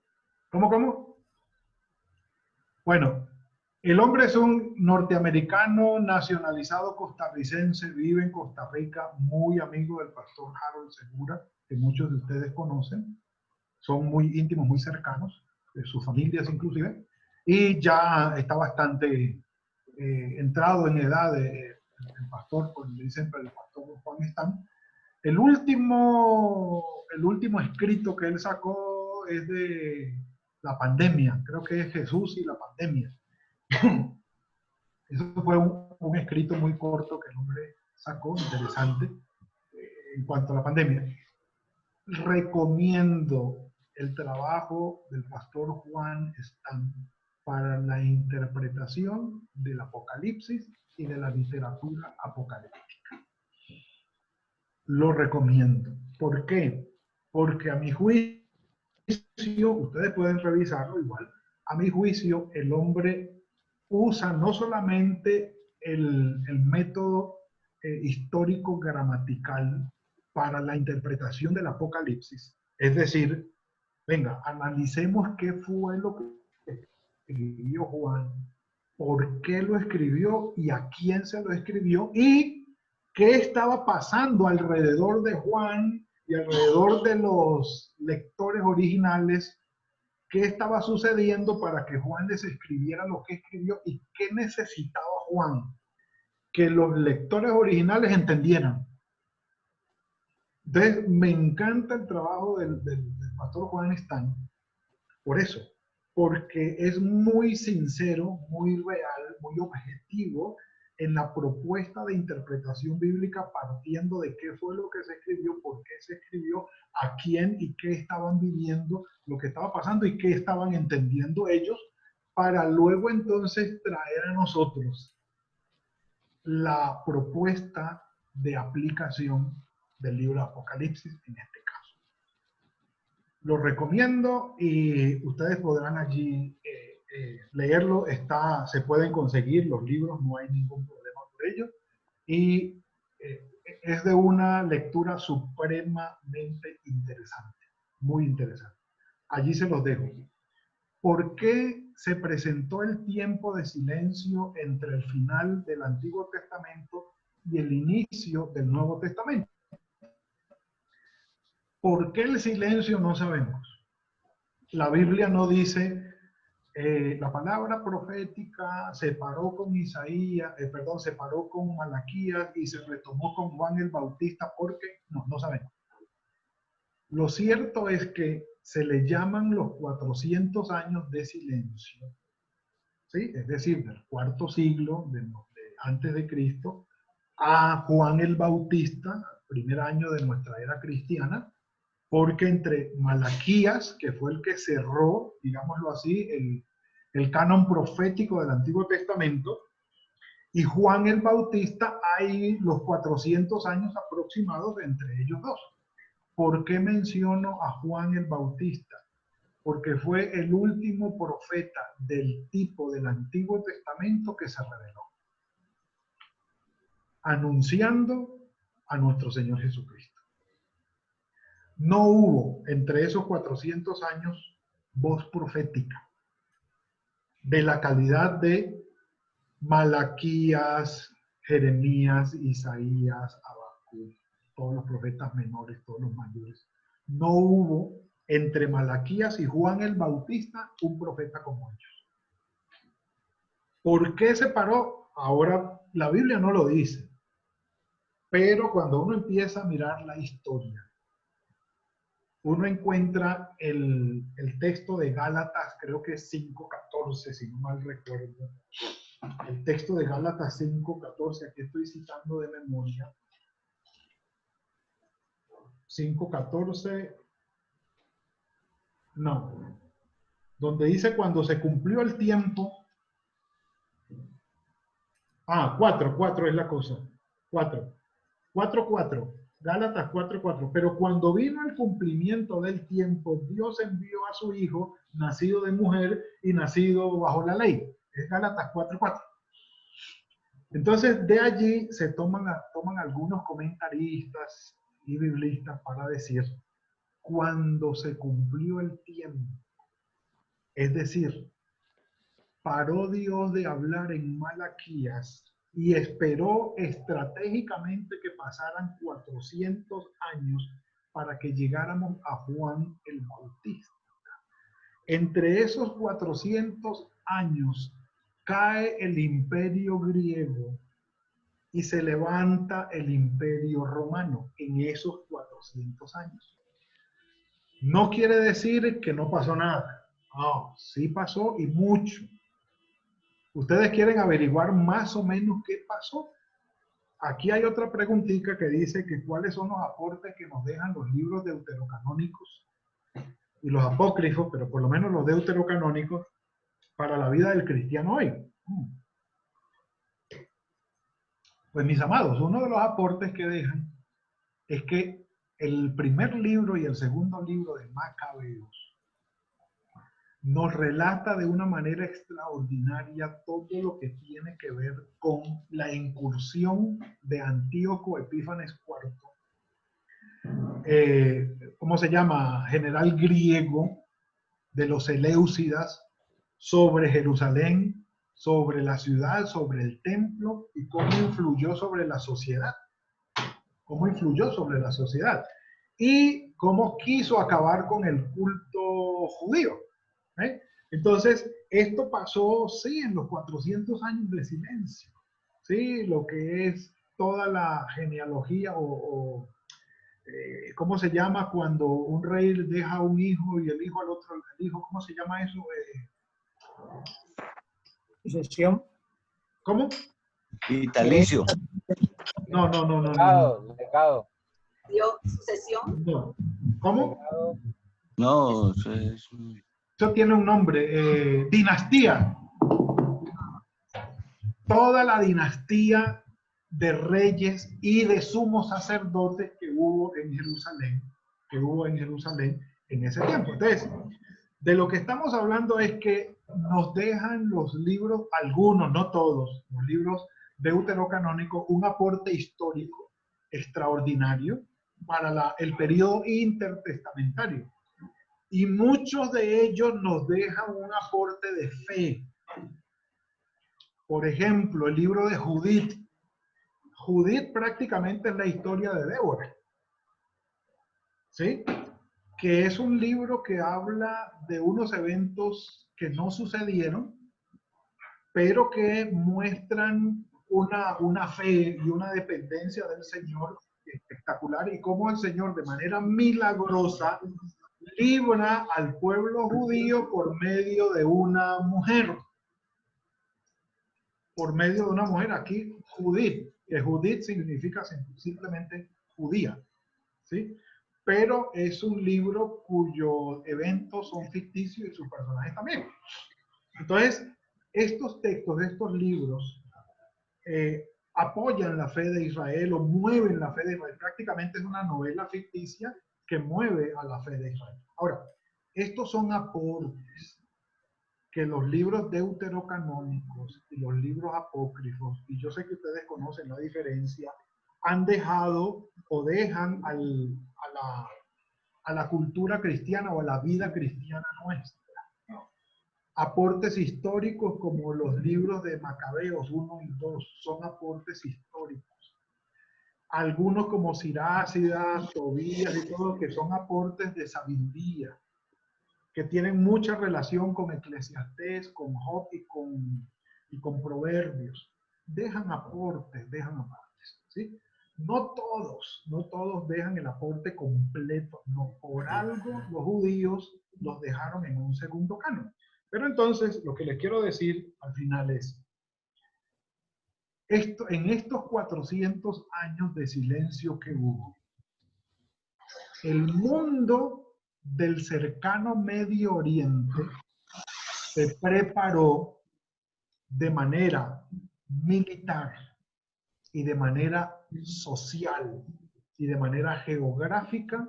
Bueno, el hombre es un norteamericano nacionalizado costarricense, vive en Costa Rica, muy amigo del pastor Harold Segura, que muchos de ustedes conocen, son muy íntimos, muy cercanos, de sus familias inclusive, y ya está bastante entrado en edad el pastor, pues le dicen el pastor Juan Stam. El último escrito que él sacó es de la pandemia, creo que es Jesús y la pandemia. Eso fue un escrito muy corto que el hombre sacó, interesante, en cuanto a la pandemia. Recomiendo el trabajo del pastor Juan Stam para la interpretación del Apocalipsis y de la literatura apocalíptica. Lo recomiendo. ¿Por qué? Porque a mi juicio, ustedes pueden revisarlo igual, a mi juicio el hombre usa no solamente el método histórico gramatical para la interpretación del Apocalipsis. Es decir, venga, analicemos qué fue lo que escribió Juan, por qué lo escribió y a quién se lo escribió y qué estaba pasando alrededor de Juan y alrededor de los lectores originales, qué estaba sucediendo para que Juan les escribiera lo que escribió y qué necesitaba Juan que los lectores originales entendieran. Entonces, me encanta el trabajo del pastor Juan Stan, por eso, porque es muy sincero, muy real, muy objetivo en la propuesta de interpretación bíblica partiendo de qué fue lo que se escribió, por qué se escribió, a quién y qué estaban viviendo, lo que estaba pasando y qué estaban entendiendo ellos, para luego entonces traer a nosotros la propuesta de aplicación del libro de Apocalipsis en este caso. Lo recomiendo y ustedes podrán allí leerlo. Se pueden conseguir los libros, no hay ningún problema por ello. Y es de una lectura supremamente interesante, muy interesante. Allí se los dejo. ¿Por qué se presentó el tiempo de silencio entre el final del Antiguo Testamento y el inicio del Nuevo Testamento? ¿Por qué el silencio? No sabemos. La Biblia no dice, la palabra profética se paró con Isaías, se paró con Malaquías y se retomó con Juan el Bautista, porque no sabemos. Lo cierto es que se le llaman los 400 años de silencio, ¿sí? Es decir, del cuarto siglo antes de Cristo a Juan el Bautista, primer año de nuestra era cristiana, porque entre Malaquías, que fue el que cerró, digámoslo así, el canon profético del Antiguo Testamento, y Juan el Bautista, hay los 400 años aproximados entre ellos dos. ¿Por qué menciono a Juan el Bautista? Porque fue el último profeta del tipo del Antiguo Testamento que se reveló, anunciando a nuestro Señor Jesucristo. No hubo entre esos 400 años voz profética de la calidad de Malaquías, Jeremías, Isaías, Habacuc, todos los profetas menores, todos los mayores. No hubo entre Malaquías y Juan el Bautista un profeta como ellos. ¿Por qué se paró? Ahora la Biblia no lo dice, pero cuando uno empieza a mirar la historia, uno encuentra el texto de Gálatas, creo que es 5:14, si no mal recuerdo. El texto de Gálatas 5:14, aquí estoy citando de memoria. 5:14, no. Donde dice cuando se cumplió el tiempo. 4 es la cosa. 4:4. Gálatas 4:4. Pero cuando vino el cumplimiento del tiempo, Dios envió a su Hijo, nacido de mujer y nacido bajo la ley. Es Gálatas 4:4. Entonces, de allí se toman algunos comentaristas y biblistas para decir, cuando se cumplió el tiempo, es decir, paró Dios de hablar en Malaquías y esperó estratégicamente que pasaran 400 años para que llegáramos a Juan el Bautista. Entre esos 400 años cae el imperio griego y se levanta el imperio romano en esos 400 años. No quiere decir que no pasó nada. No, sí pasó y mucho. ¿Ustedes quieren averiguar más o menos qué pasó? Aquí hay otra preguntita que dice que cuáles son los aportes que nos dejan los libros deuterocanónicos y los apócrifos, pero por lo menos los deuterocanónicos, para la vida del cristiano hoy. Pues mis amados, uno de los aportes que dejan es que el primer libro y el segundo libro de Macabeos nos relata de una manera extraordinaria todo lo que tiene que ver con la incursión de Antíoco Epífanes IV ¿cómo se llama? General griego de los Seleucidas sobre Jerusalén, sobre la ciudad, sobre el templo y cómo influyó sobre la sociedad. Cómo influyó sobre la sociedad. Y cómo quiso acabar con el culto judío. Entonces, esto pasó, sí, en los 400 años de silencio. Sí, lo que es toda la genealogía ¿cómo se llama cuando un rey deja a un hijo y el hijo al otro, el hijo, ¿cómo se llama eso? Sucesión. ¿Cómo? Vitalicio. No. Legado. ¿Sucesión? No. ¿Cómo? No, Eso tiene un nombre, dinastía. Toda la dinastía de reyes y de sumos sacerdotes que hubo en Jerusalén en ese tiempo. Entonces, de lo que estamos hablando es que nos dejan los libros, algunos, no todos, los libros deuterocanónicos, un aporte histórico extraordinario para el periodo intertestamentario. Y muchos de ellos nos dejan un aporte de fe. Por ejemplo, el libro de Judith. Judith prácticamente es la historia de Débora. ¿Sí? Que es un libro que habla de unos eventos que no sucedieron, pero que muestran una fe y una dependencia del Señor espectacular y cómo el Señor de manera milagrosa libra al pueblo judío por medio de una mujer. Por medio de una mujer, aquí Judith, que Judith significa simplemente judía, ¿sí? Pero es un libro cuyos eventos son ficticios y sus personajes también. Entonces, estos textos, estos libros, apoyan la fe de Israel o mueven la fe de Israel. Prácticamente es una novela ficticia que mueve a la fe de Israel. Ahora, estos son aportes que los libros deuterocanónicos y los libros apócrifos, y yo sé que ustedes conocen la diferencia, han dejado o dejan a la cultura cristiana o a la vida cristiana nuestra. Aportes históricos como los libros de Macabeos 1 y 2 son aportes históricos. Algunos como Sirácidas, Tobías y todo, que son aportes de sabiduría, que tienen mucha relación con Eclesiastés, con Job y con Proverbios. Dejan aportes, ¿sí? No todos dejan el aporte completo, no. Por algo los judíos los dejaron en un segundo canon. Pero entonces, lo que les quiero decir al final es, en estos 400 años de silencio que hubo, el mundo del cercano Medio Oriente se preparó de manera militar y de manera social y de manera geográfica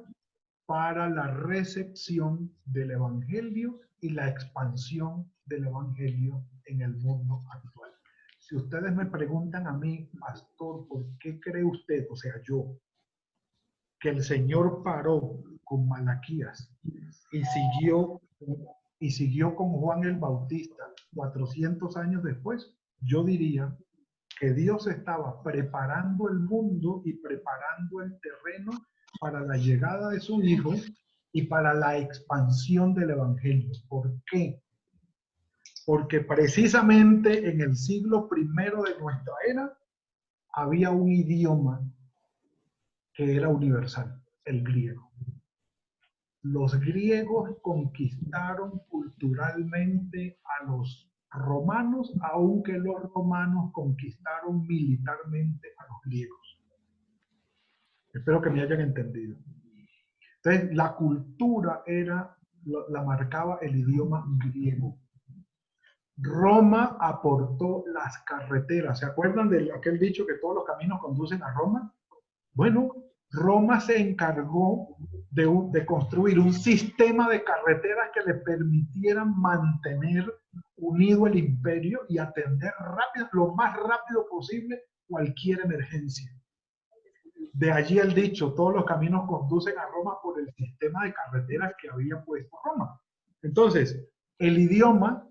para la recepción del Evangelio y la expansión del Evangelio en el mundo actual. Si ustedes me preguntan a mí, pastor, ¿por qué cree usted, o sea, yo, que el Señor paró con Malaquías y siguió con Juan el Bautista 400 años después? Yo diría que Dios estaba preparando el mundo y preparando el terreno para la llegada de su Hijo y para la expansión del Evangelio. ¿Por qué? Porque precisamente en el siglo I de nuestra era había un idioma que era universal, el griego. Los griegos conquistaron culturalmente a los romanos, aunque los romanos conquistaron militarmente a los griegos. Espero que me hayan entendido. Entonces, la cultura la marcaba el idioma griego. Roma aportó las carreteras. ¿Se acuerdan de aquel dicho que todos los caminos conducen a Roma? Bueno, Roma se encargó de construir un sistema de carreteras que le permitieran mantener unido el imperio y atender lo más rápido posible cualquier emergencia. De allí el dicho, todos los caminos conducen a Roma por el sistema de carreteras que había puesto Roma. Entonces, el idioma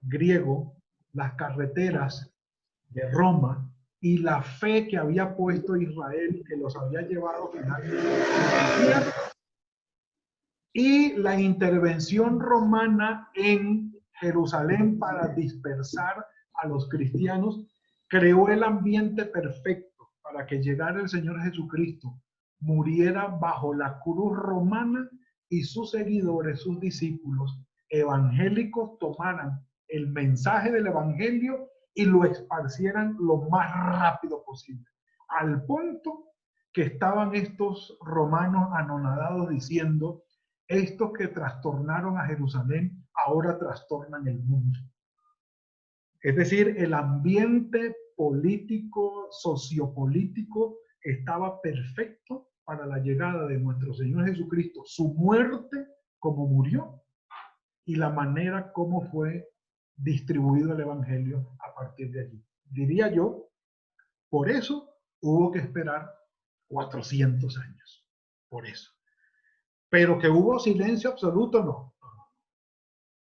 griego, las carreteras de Roma y la fe que había puesto Israel, que los había llevado finalmente a la tierra, y la intervención romana en Jerusalén para dispersar a los cristianos, creó el ambiente perfecto para que llegara el Señor Jesucristo, muriera bajo la cruz romana y sus seguidores, sus discípulos evangélicos, tomaran el mensaje del evangelio y lo esparcieran lo más rápido posible, al punto que estaban estos romanos anonadados diciendo: estos que trastornaron a Jerusalén ahora trastornan el mundo. Es decir, el ambiente político, sociopolítico estaba perfecto para la llegada de nuestro Señor Jesucristo, su muerte como murió y la manera como fue distribuido el evangelio a partir de allí. Diría yo, por eso hubo que esperar 400 años, por eso. Pero que hubo silencio absoluto, no.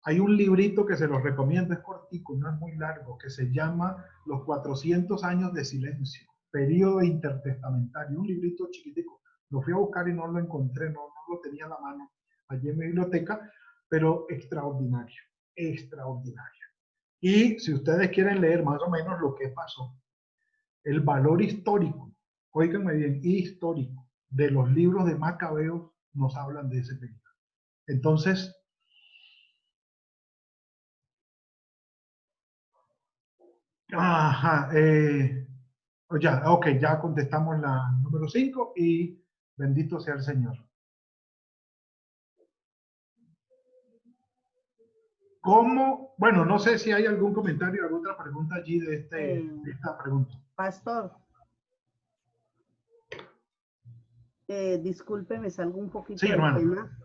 Hay un librito que se los recomiendo, es cortico, no es muy largo, que se llama Los 400 años de silencio, periodo intertestamentario, un librito chiquitico. Lo fui a buscar y no lo encontré, no lo tenía a la mano allí en mi biblioteca, pero extraordinario, extraordinario. Y si ustedes quieren leer más o menos lo que pasó, el valor histórico, óiganme bien, histórico, de los libros de Macabeos nos hablan de ese periodo. Entonces, ya contestamos la número 5 y bendito sea el Señor. ¿Cómo? Bueno, no sé si hay algún comentario, alguna otra pregunta allí de esta pregunta. Pastor, disculpe, me salgo un poquito del tema.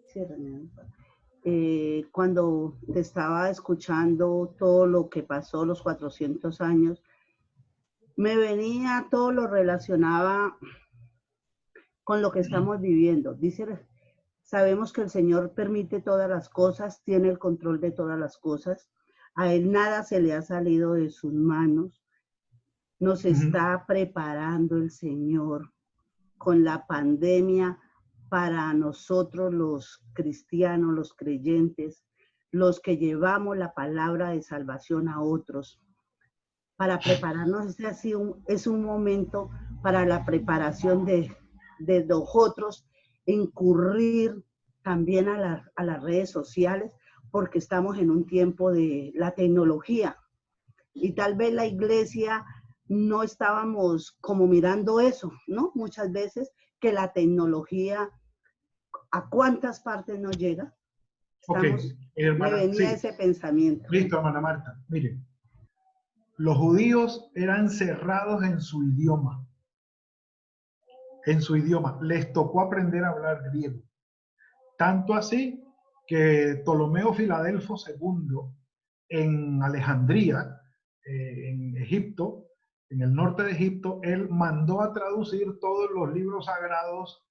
Sí, cuando te estaba escuchando todo lo que pasó, los 400 años, me venía, todo lo relacionaba con lo que estamos viviendo. Dice, sabemos que el Señor permite todas las cosas, tiene el control de todas las cosas. A Él nada se le ha salido de sus manos. Nos está preparando el Señor con la pandemia para nosotros los cristianos, los creyentes, los que llevamos la palabra de salvación a otros. Para prepararnos, es un momento para la preparación de nosotros, incurrir también a las redes sociales, porque estamos en un tiempo de la tecnología. Y tal vez la iglesia no estábamos como mirando eso, ¿no? Muchas veces que la tecnología, ¿a cuántas partes nos llega? Me venía ese pensamiento. Listo, hermana Marta. Miren, los judíos eran cerrados en su idioma. En su idioma. Les tocó aprender a hablar griego. Tanto así que Ptolomeo Filadelfo II, en Alejandría, en Egipto, en el norte de Egipto, él mandó a traducir todos los libros sagrados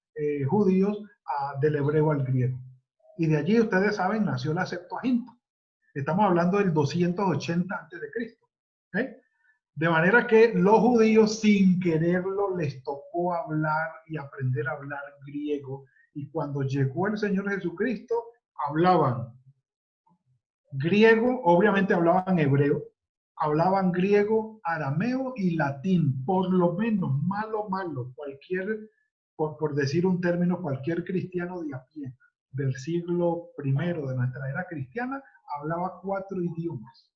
judíos del hebreo al griego. Y de allí, ustedes saben, nació la Septuaginta. Estamos hablando del 280 a.C. De manera que los judíos, sin quererlo, les tocó hablar y aprender a hablar griego. Y cuando llegó el Señor Jesucristo, hablaban griego, obviamente hablaban hebreo, hablaban griego, arameo y latín, por lo menos, malo, cualquier, por decir un término, cualquier cristiano de a pie del siglo I de nuestra era cristiana, hablaba 4 idiomas.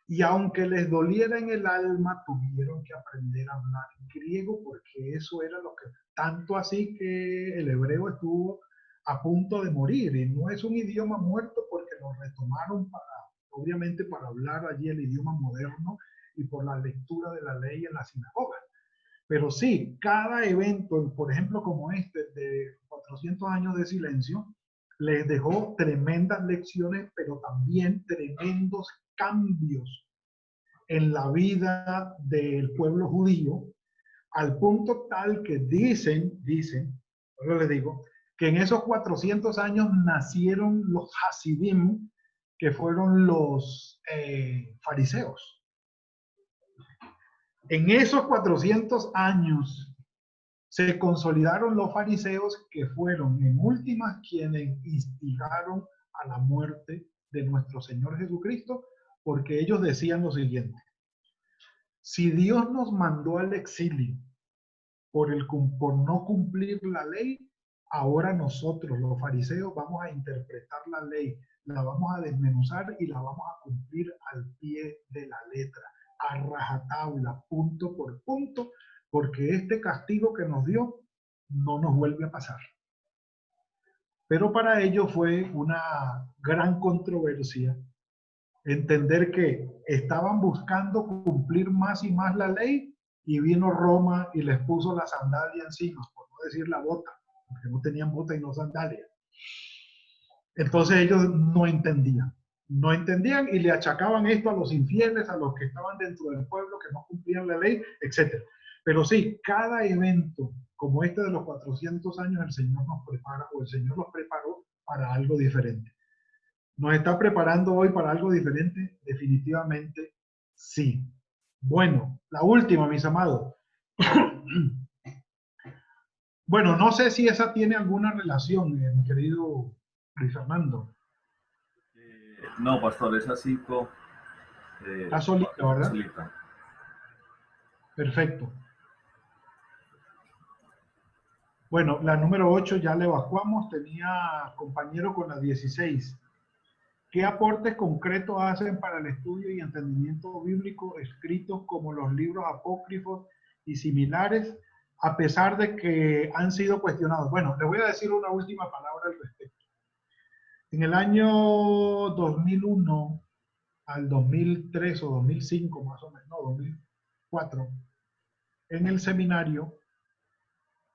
Y aunque les doliera en el alma, tuvieron que aprender a hablar griego, porque eso era lo que, tanto así que el hebreo estuvo a punto de morir, y no es un idioma muerto porque lo retomaron obviamente para hablar allí el idioma moderno y por la lectura de la ley en la sinagoga. Pero sí, cada evento, por ejemplo como este de 400 años de silencio, les dejó tremendas lecciones, pero también tremendos cambios en la vida del pueblo judío, al punto tal que dicen, ahora les digo, que en esos 400 años nacieron los Hasidim, que fueron los fariseos. En esos 400 años se consolidaron los fariseos, que fueron en últimas quienes instigaron a la muerte de nuestro Señor Jesucristo, porque ellos decían lo siguiente: si Dios nos mandó al exilio por no cumplir la ley, ahora nosotros, los fariseos, vamos a interpretar la ley, la vamos a desmenuzar y la vamos a cumplir al pie de la letra, a rajatabla, punto por punto, porque este castigo que nos dio no nos vuelve a pasar. Pero para ellos fue una gran controversia entender que estaban buscando cumplir más y más la ley, y vino Roma y les puso la sandalia encima, por no decir la bota, porque no tenían bota y no sandalia. Entonces ellos no entendían y le achacaban esto a los infieles, a los que estaban dentro del pueblo, que no cumplían la ley, etc. Pero sí, cada evento como este de los 400 años, el Señor nos prepara, o el Señor los preparó para algo diferente. ¿Nos está preparando hoy para algo diferente? Definitivamente sí. Bueno, la última, mis amados. Bueno, no sé si esa tiene alguna relación, mi querido Luis Fernando. No, pastor, esa 5. Está solita, ¿verdad? Solita. Perfecto. Bueno, la número 8 ya la evacuamos. Tenía compañero con la 16. ¿Qué aportes concretos hacen para el estudio y entendimiento bíblico escritos como los libros apócrifos y similares, a pesar de que han sido cuestionados? Bueno, les voy a decir una última palabra al respecto. En el año 2001 al 2003 o 2005 más o menos, no, 2004, en el seminario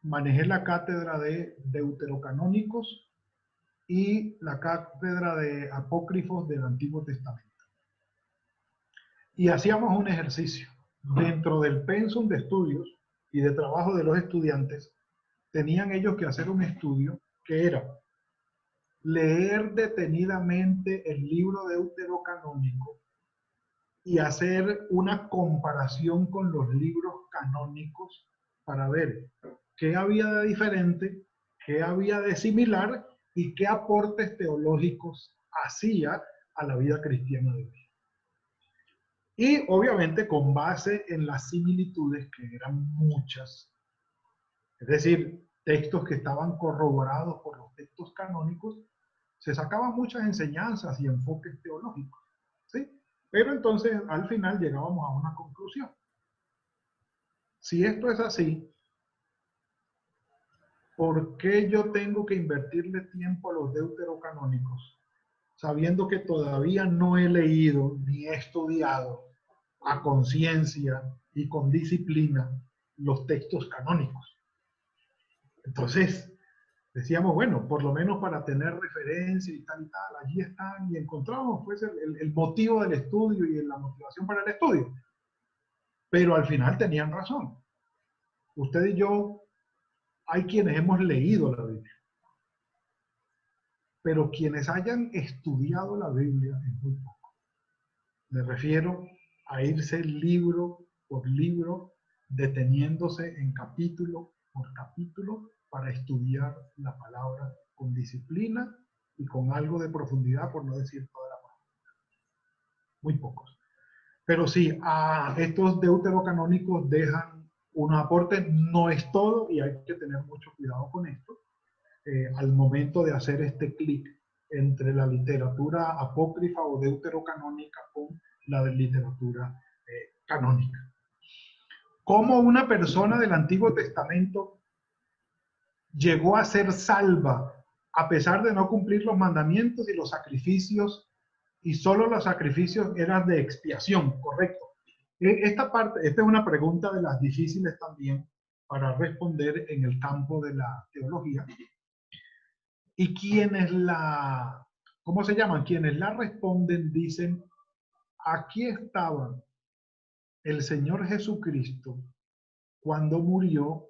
manejé la cátedra de deuterocanónicos y la cátedra de apócrifos del Antiguo Testamento. Y hacíamos un ejercicio. Dentro del pensum de estudios y de trabajo de los estudiantes, tenían ellos que hacer un estudio que era leer detenidamente el libro deuterocanónico y hacer una comparación con los libros canónicos para ver qué había de diferente, qué había de similar y qué aportes teológicos hacía a la vida cristiana de hoy. Y obviamente con base en las similitudes, que eran muchas, es decir, textos que estaban corroborados por los textos canónicos, se sacaban muchas enseñanzas y enfoques teológicos, ¿sí? Pero entonces al final llegábamos a una conclusión. Si esto es así, ¿por qué yo tengo que invertirle tiempo a los deuterocanónicos, sabiendo que todavía no he leído ni he estudiado a conciencia y con disciplina los textos canónicos? Entonces, decíamos, bueno, por lo menos para tener referencia y tal, allí están, y encontramos pues el motivo del estudio y la motivación para el estudio. Pero al final tenían razón. Usted y yo, hay quienes hemos leído la Biblia, pero quienes hayan estudiado la Biblia es muy poco. Me refiero a irse libro por libro, deteniéndose en capítulo por capítulo para estudiar la palabra con disciplina y con algo de profundidad, por no decir toda la profundidad. Muy pocos. Pero sí, estos deuterocanónicos dejan un aporte, no es todo, y hay que tener mucho cuidado con esto, al momento de hacer este clic entre la literatura apócrifa o deuterocanónica con la de literatura canónica. ¿Cómo una persona del Antiguo Testamento llegó a ser salva a pesar de no cumplir los mandamientos y los sacrificios, y solo los sacrificios eran de expiación? Correcto. Esta es una pregunta de las difíciles también para responder en el campo de la teología. Y quienes ¿cómo se llaman? Quienes la responden dicen, aquí estaba el Señor Jesucristo cuando murió,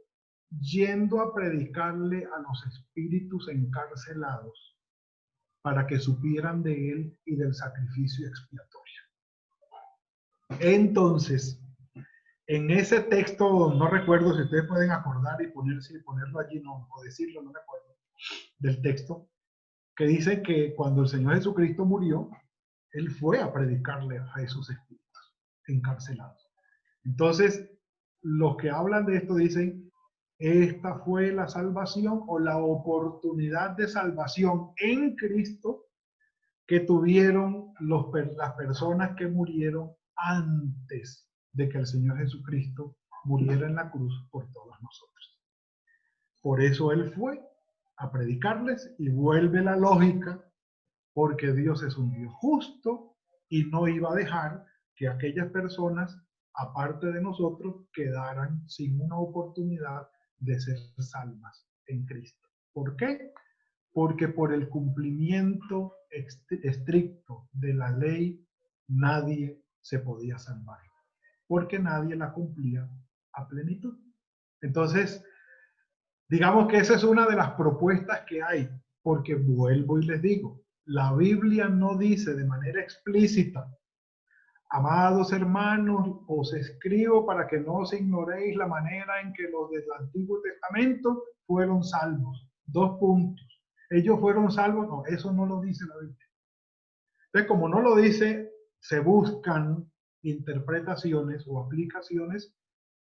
yendo a predicarle a los espíritus encarcelados para que supieran de él y del sacrificio expiatorio. Entonces, en ese texto, no recuerdo si ustedes pueden acordar y ponerlo allí, no, o decirlo, no me acuerdo, del texto, que dice que cuando el Señor Jesucristo murió, él fue a predicarle a esos espíritus encarcelados. Entonces, los que hablan de esto dicen, esta fue la salvación o la oportunidad de salvación en Cristo que tuvieron las personas que murieron antes de que el Señor Jesucristo muriera en la cruz por todos nosotros. Por eso Él fue a predicarles y vuelve la lógica, porque Dios es un Dios justo y no iba a dejar que aquellas personas, aparte de nosotros, quedaran sin una oportunidad de ser salvas en Cristo. ¿Por qué? Porque por el cumplimiento estricto de la ley nadie se podía salvar, porque nadie la cumplía a plenitud. Entonces, digamos que esa es una de las propuestas que hay, porque vuelvo y les digo, la Biblia no dice de manera explícita, amados hermanos, os escribo para que no os ignoréis la manera en que los del Antiguo Testamento fueron salvos. 2 puntos. Ellos fueron salvos, no, eso no lo dice la Biblia. Entonces, como no lo dice, se buscan interpretaciones o aplicaciones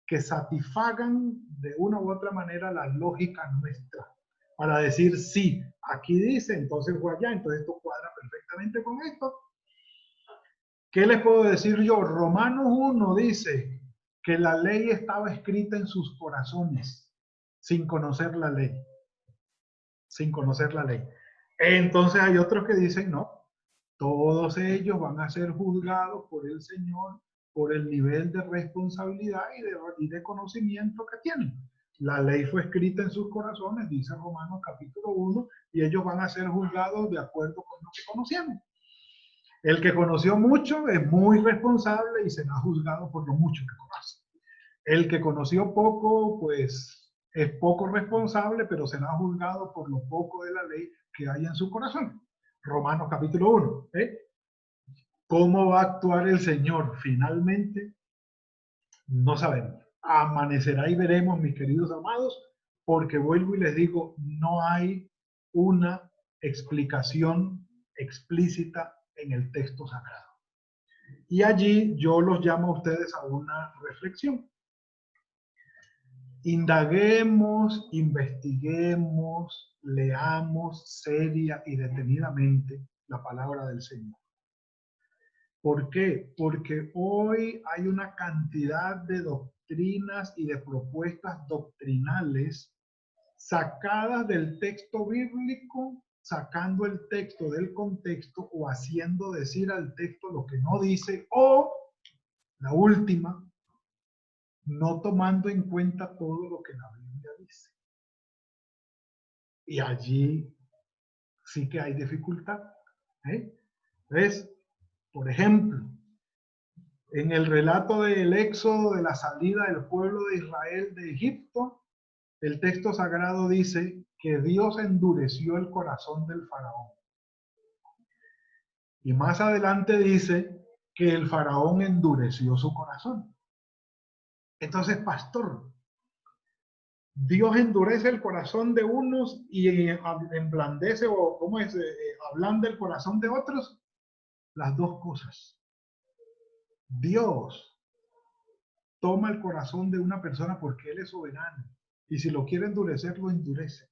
que satisfagan de una u otra manera la lógica nuestra, para decir, sí, aquí dice, entonces fue allá, entonces esto cuadra perfectamente con esto. ¿Qué les puedo decir yo? Romanos 1 dice que la ley estaba escrita en sus corazones, sin conocer la ley. Sin conocer la ley. Entonces hay otros que dicen, no, todos ellos van a ser juzgados por el Señor por el nivel de responsabilidad y de conocimiento que tienen. La ley fue escrita en sus corazones, dice Romanos capítulo 1, y ellos van a ser juzgados de acuerdo con lo que conocieron. El que conoció mucho es muy responsable y será juzgado por lo mucho que conoce. El que conoció poco, pues es poco responsable, pero será juzgado por lo poco de la ley que hay en su corazón. Romanos capítulo 1. ¿Cómo va a actuar el Señor finalmente? No sabemos. Amanecerá y veremos, mis queridos amados, porque vuelvo y les digo, no hay una explicación explícita en el texto sagrado. Y allí yo los llamo a ustedes a una reflexión. Indaguemos, investiguemos, leamos seria y detenidamente la palabra del Señor. ¿Por qué? Porque hoy hay una cantidad de doctrinas y de propuestas doctrinales sacadas del texto bíblico, sacando el texto del contexto o haciendo decir al texto lo que no dice, o la última, no tomando en cuenta todo lo que la Biblia dice. Y allí sí que hay dificultad. ¿Ves? Por ejemplo, en el relato del éxodo de la salida del pueblo de Israel de Egipto, el texto sagrado dice que Dios endureció el corazón del faraón. Y más adelante dice que el faraón endureció su corazón. Entonces, pastor, Dios endurece el corazón de unos y emblandece o ¿cómo es? Ablanda el corazón de otros. Las dos cosas. Dios toma el corazón de una persona porque Él es soberano. Y si lo quiere endurecer, lo endurece.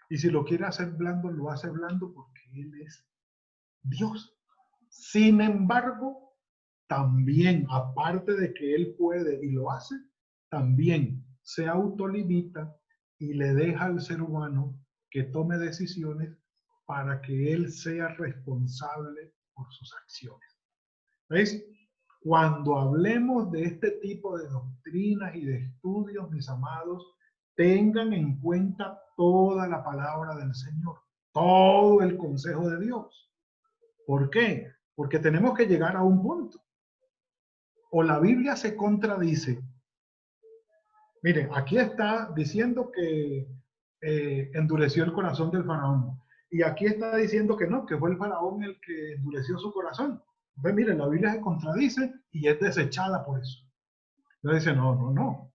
Y si lo quiere hacer blando, lo hace blando porque Él es Dios. Sin embargo, también, aparte de que Él puede y lo hace, también se autolimita y le deja al ser humano que tome decisiones para que él sea responsable por sus acciones. ¿Veis? Cuando hablemos de este tipo de doctrinas y de estudios, mis amados, tengan en cuenta toda la palabra del Señor, todo el consejo de Dios. ¿Por qué? Porque tenemos que llegar a un punto. O la Biblia se contradice Mire, aquí está diciendo que endureció el corazón del faraón. Y aquí está diciendo que no, que fue el faraón el que endureció su corazón. Pues miren, la Biblia se contradice y es desechada por eso. Entonces dice, no, no, no.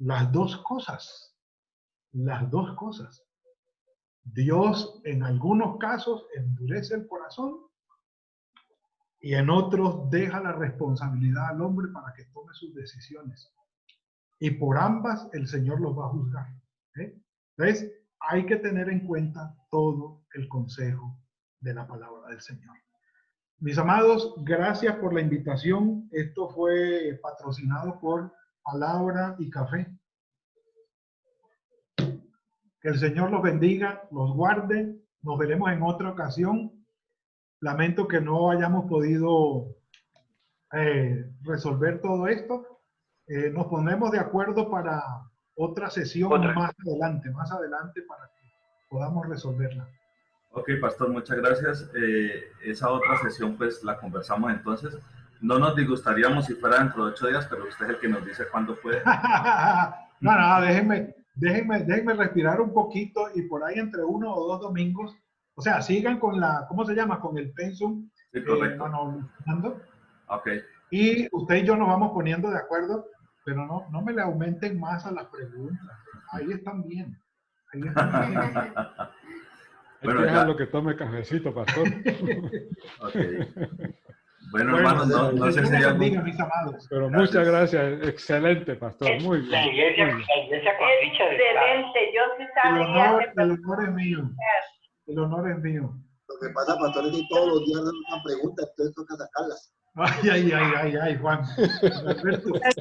Las dos cosas. Las dos cosas. Dios en algunos casos endurece el corazón y en otros deja la responsabilidad al hombre para que tome sus decisiones. Y por ambas el Señor los va a juzgar. Entonces, hay que tener en cuenta todo el consejo de la palabra del Señor. Mis amados, gracias por la invitación. Esto fue patrocinado por Palabra y Café. Que el Señor los bendiga, los guarde. Nos veremos en otra ocasión. Lamento que no hayamos podido resolver todo esto. Nos ponemos de acuerdo para otra sesión más adelante para que podamos resolverla. Ok, pastor, muchas gracias. Esa otra sesión pues la conversamos entonces. No nos disgustaríamos si fuera dentro de 8 días, pero usted es el que nos dice cuándo puede. No, déjenme respirar un poquito y por ahí entre 1 o 2 domingos, o sea, sigan con la, ¿cómo se llama? Con el pensum. Sí, correcto. Ok. Y usted y yo nos vamos poniendo de acuerdo, pero no me le aumenten más a las preguntas. Ahí están bien. Ahí están bien. Bueno, hay que dejarlo que tome cafecito, pastor. Okay. Bueno, hermanos, no sé si hay algo. Pero muchas gracias. Excelente, pastor. Muy bien. La iglesia con Richard. Excelente. Yo sí sabía. El honor es mío. El honor es mío. Lo que pasa, pastor, es que todos los días dan una pregunta, entonces toca sacarlas. Ay, Juan.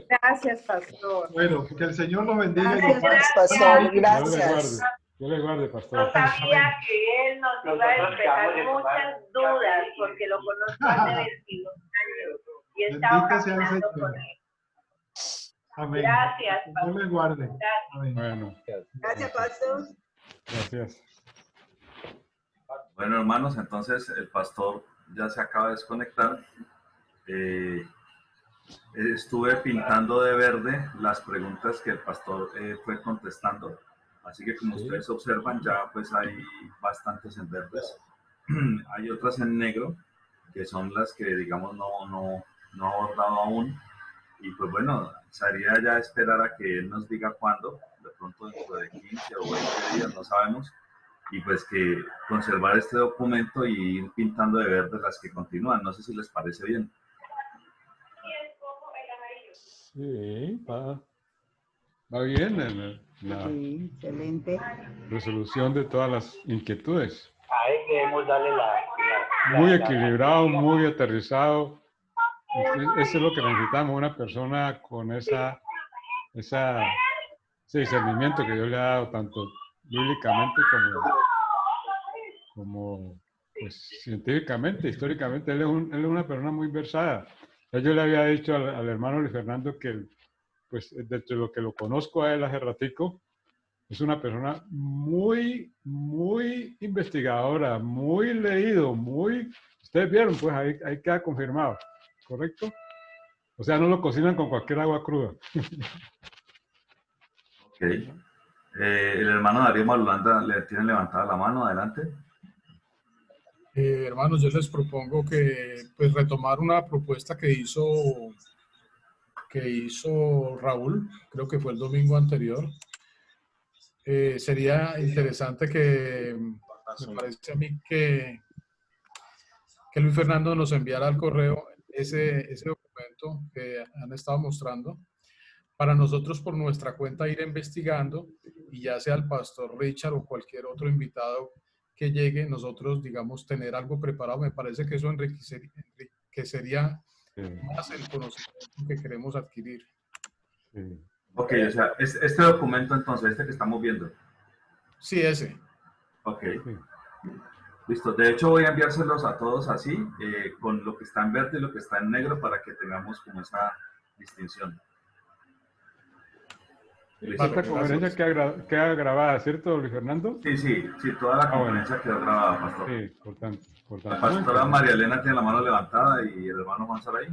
Gracias, pastor. Bueno, que el Señor lo bendiga. Gracias, pastor. Gracias. Yo le guarde, pastor. Yo sabía que él nos iba a despejar muchas dudas, porque lo conozco hace 22 años y he estado caminando con él. Amén. Gracias, pastor. Dios le guarde. Amén. Bueno. Gracias, pastor. Gracias. Bueno, hermanos, entonces el pastor ya se acaba de desconectar. Estuve pintando de verde las preguntas que el pastor fue contestando. Así que como ustedes observan, ya pues hay bastantes en verdes. Hay otras en negro, que son las que digamos no ha abordado aún. Y pues bueno, sería ya esperar a que él nos diga cuándo, de pronto dentro de 15 o 20 días, no sabemos. Y pues que conservar este documento y ir pintando de verde las que continúan. No sé si les parece bien. Sí, va bien sí, excelente. Resolución de todas las inquietudes. Ahí debemos darle muy equilibrado, muy aterrizado. Eso es lo que necesitamos, una persona con ese discernimiento que Dios le ha dado tanto bíblicamente como pues, científicamente, históricamente. Él es una persona muy versada. Ya yo le había dicho al hermano Luis Fernando que pues desde lo que lo conozco a él hace ratico, es una persona muy investigadora, muy leído, ustedes vieron, pues ahí queda confirmado, ¿correcto? O sea, no lo cocinan con cualquier agua cruda. Ok. El hermano Darío Malulanda le tiene levantada la mano, adelante. Hermanos, yo les propongo que pues retomar una propuesta que hizo Raúl, creo que fue el domingo anterior. Sería interesante me parece a mí que Luis Fernando nos enviara al correo ese documento que han estado mostrando, para nosotros por nuestra cuenta ir investigando, y ya sea el pastor Richard o cualquier otro invitado que llegue, nosotros, digamos, tener algo preparado. Me parece que eso enriquecería más el conocimiento que queremos adquirir. Ok, o sea, este documento entonces, este que estamos viendo. Sí, ese. Ok. Listo. De hecho, voy a enviárselos a todos así, con lo que está en verde y lo que está en negro, para que tengamos como esa distinción. Esta conferencia queda grabada, ¿cierto, Luis Fernando? Sí, toda la conferencia quedó grabada, pastor. Sí, importante. La pastora María Elena tiene la mano levantada y el hermano Juan Saray.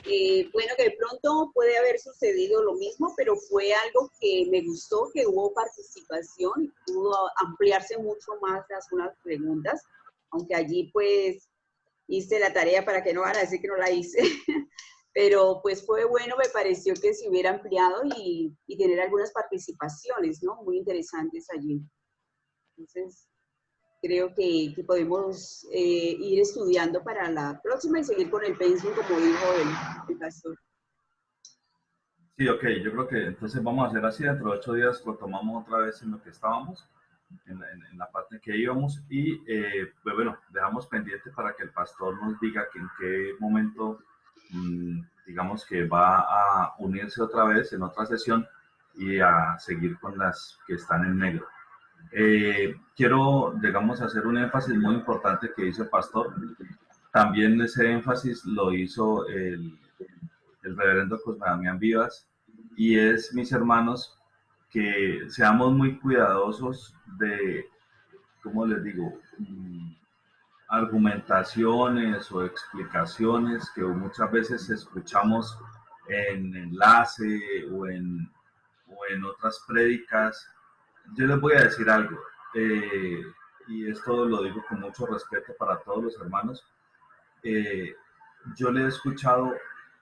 Bueno, que de pronto puede haber sucedido lo mismo, pero fue algo que me gustó, que hubo participación y pudo ampliarse mucho más unas preguntas, aunque allí pues hice la tarea para que no van a decir que no la hice. Pero pues fue bueno, me pareció que se hubiera ampliado y tener algunas participaciones, ¿no? Muy interesantes allí. Entonces, creo que podemos ir estudiando para la próxima y seguir con el pensum, como dijo el pastor. Sí, ok, yo creo que entonces vamos a hacer así, dentro de 8 días lo tomamos otra vez en lo que estábamos, en la parte en que íbamos, y pues bueno, dejamos pendiente para que el pastor nos diga que en qué momento, digamos que va a unirse otra vez en otra sesión y a seguir con las que están en negro. Quiero, digamos, hacer un énfasis muy importante que hizo el pastor. También ese énfasis lo hizo el reverendo Cosme Damián Vivas, y es, mis hermanos, que seamos muy cuidadosos de, ¿cómo les digo?, argumentaciones o explicaciones que muchas veces escuchamos en enlace o en otras prédicas. Yo les voy a decir algo, y esto lo digo con mucho respeto para todos los hermanos. Yo le he escuchado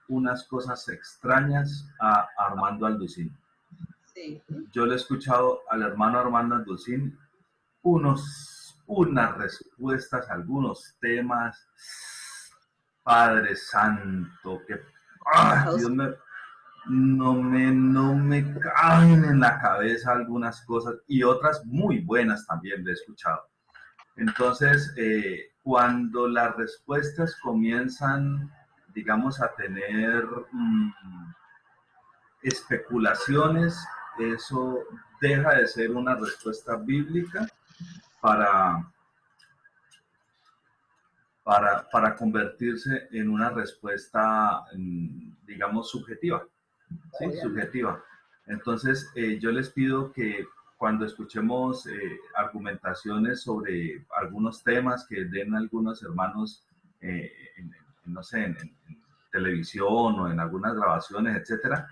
unas cosas extrañas a Armando Alducín. Sí. Yo le he escuchado al hermano Armando Alducín unas respuestas a algunos temas. Padre Santo, que Dios me... No me caen en la cabeza algunas cosas, y otras muy buenas también le he escuchado. Entonces, cuando las respuestas comienzan, digamos, a tener especulaciones, eso deja de ser una respuesta bíblica para convertirse en una respuesta, digamos, subjetiva. Sí, subjetiva. Entonces, yo les pido que cuando escuchemos argumentaciones sobre algunos temas que den algunos hermanos, no sé, en televisión o en algunas grabaciones, etcétera,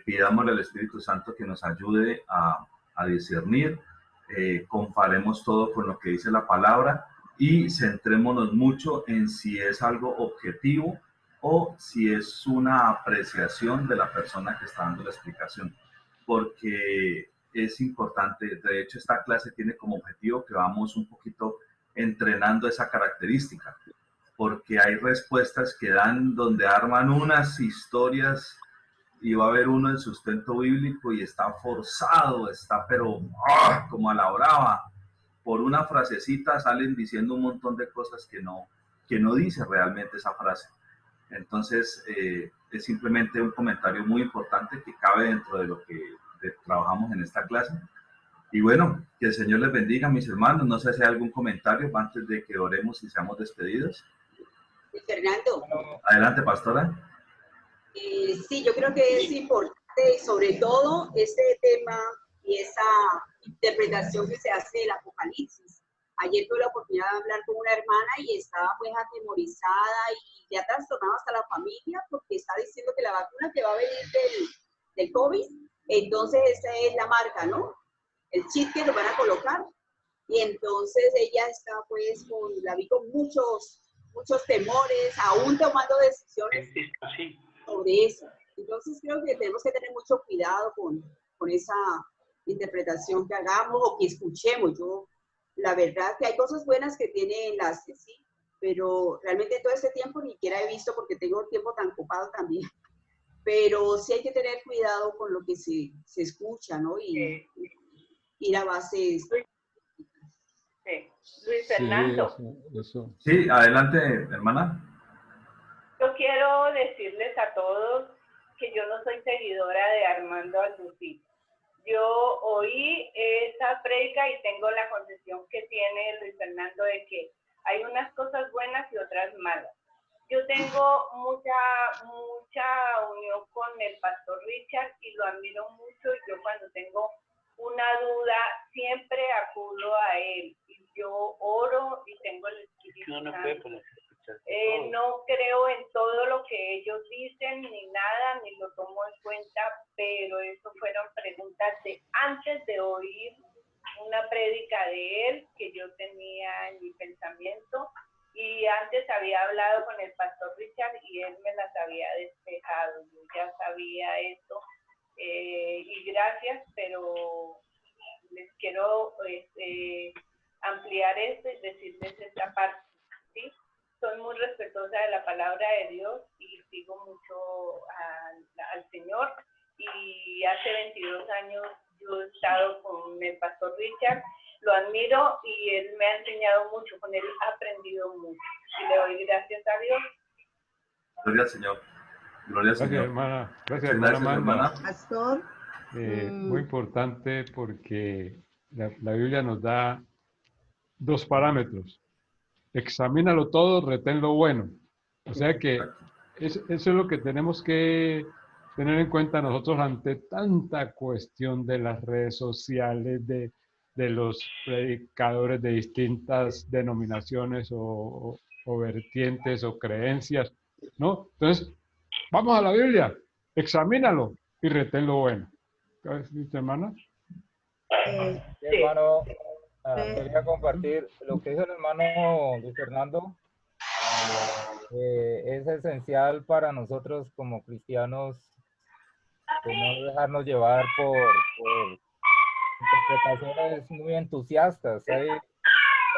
pidámosle al Espíritu Santo que nos ayude a discernir, comparemos todo con lo que dice la palabra y centrémonos mucho en si es algo objetivo o si es una apreciación de la persona que está dando la explicación, porque es importante. De hecho, esta clase tiene como objetivo que vamos un poquito entrenando esa característica, porque hay respuestas que dan donde arman unas historias y va a haber uno en sustento bíblico y está forzado, está pero como a la brava. Por una frasecita salen diciendo un montón de cosas que no dice realmente esa frase. Entonces, es simplemente un comentario muy importante que cabe dentro de lo que trabajamos en esta clase. Y bueno, que el Señor les bendiga, mis hermanos. No sé si hay algún comentario antes de que oremos y seamos despedidos. Fernando. Adelante, pastora. Sí, yo creo que es importante, sobre todo, este tema y esa interpretación que se hace del Apocalipsis. Ayer tuve la oportunidad de hablar con una hermana y estaba pues atemorizada y ya trastornada hasta la familia porque está diciendo que la vacuna que va a venir del COVID, entonces esa es la marca, ¿no? El chip que nos van a colocar. Y entonces ella está pues la vi con muchos temores, aún tomando decisiones sobre eso. Entonces creo que tenemos que tener mucho cuidado con esa interpretación que hagamos o que escuchemos. Yo, la verdad que hay cosas buenas que tiene enlace, sí, pero realmente todo este tiempo ni siquiera he visto porque tengo el tiempo tan ocupado también. Pero sí hay que tener cuidado con lo que se escucha, ¿no? Y ir a bases. Sí. Luis Fernando. Eso. Sí, adelante, hermana. Yo quiero decirles a todos que yo no soy seguidora de Armando Alducín. Yo oí esa prédica y tengo la concepción que tiene Luis Fernando de que hay unas cosas buenas y otras malas. Yo tengo mucha unión con el pastor Richard y lo admiro mucho, y yo cuando tengo una duda siempre acudo a él y yo oro y tengo el Espíritu Santo No creo en todo lo que ellos dicen, ni nada, ni lo tomo en cuenta, pero eso fueron preguntas de antes de oír una prédica de él que yo tenía en mi pensamiento, y antes había hablado con el pastor Richard y él me las había despejado. Yo ya sabía eso, y gracias, pero les quiero ampliar esto y decirles esta parte, ¿sí? Soy muy respetuosa de la palabra de Dios y sigo mucho al Señor, y hace 22 años yo he estado con el pastor Richard, lo admiro y él me ha enseñado mucho, con él he aprendido mucho y le doy gracias a Dios. Gloria al Señor. Gloria al Señor. Gracias, hermana. Gracias, hermana. Pastor. Muy importante, porque la Biblia nos da 2 parámetros. Examínalo todo, retén lo bueno. O sea que eso es lo que tenemos que tener en cuenta nosotros ante tanta cuestión de las redes sociales, de los predicadores de distintas denominaciones o vertientes o creencias, ¿no? Entonces, vamos a la Biblia, examínalo y retén lo bueno. ¿Qué dice, hermana? Sí, hermano, quería compartir lo que dijo el hermano Luis Fernando. Es esencial para nosotros como cristianos de no dejarnos llevar por interpretaciones muy entusiastas. Hay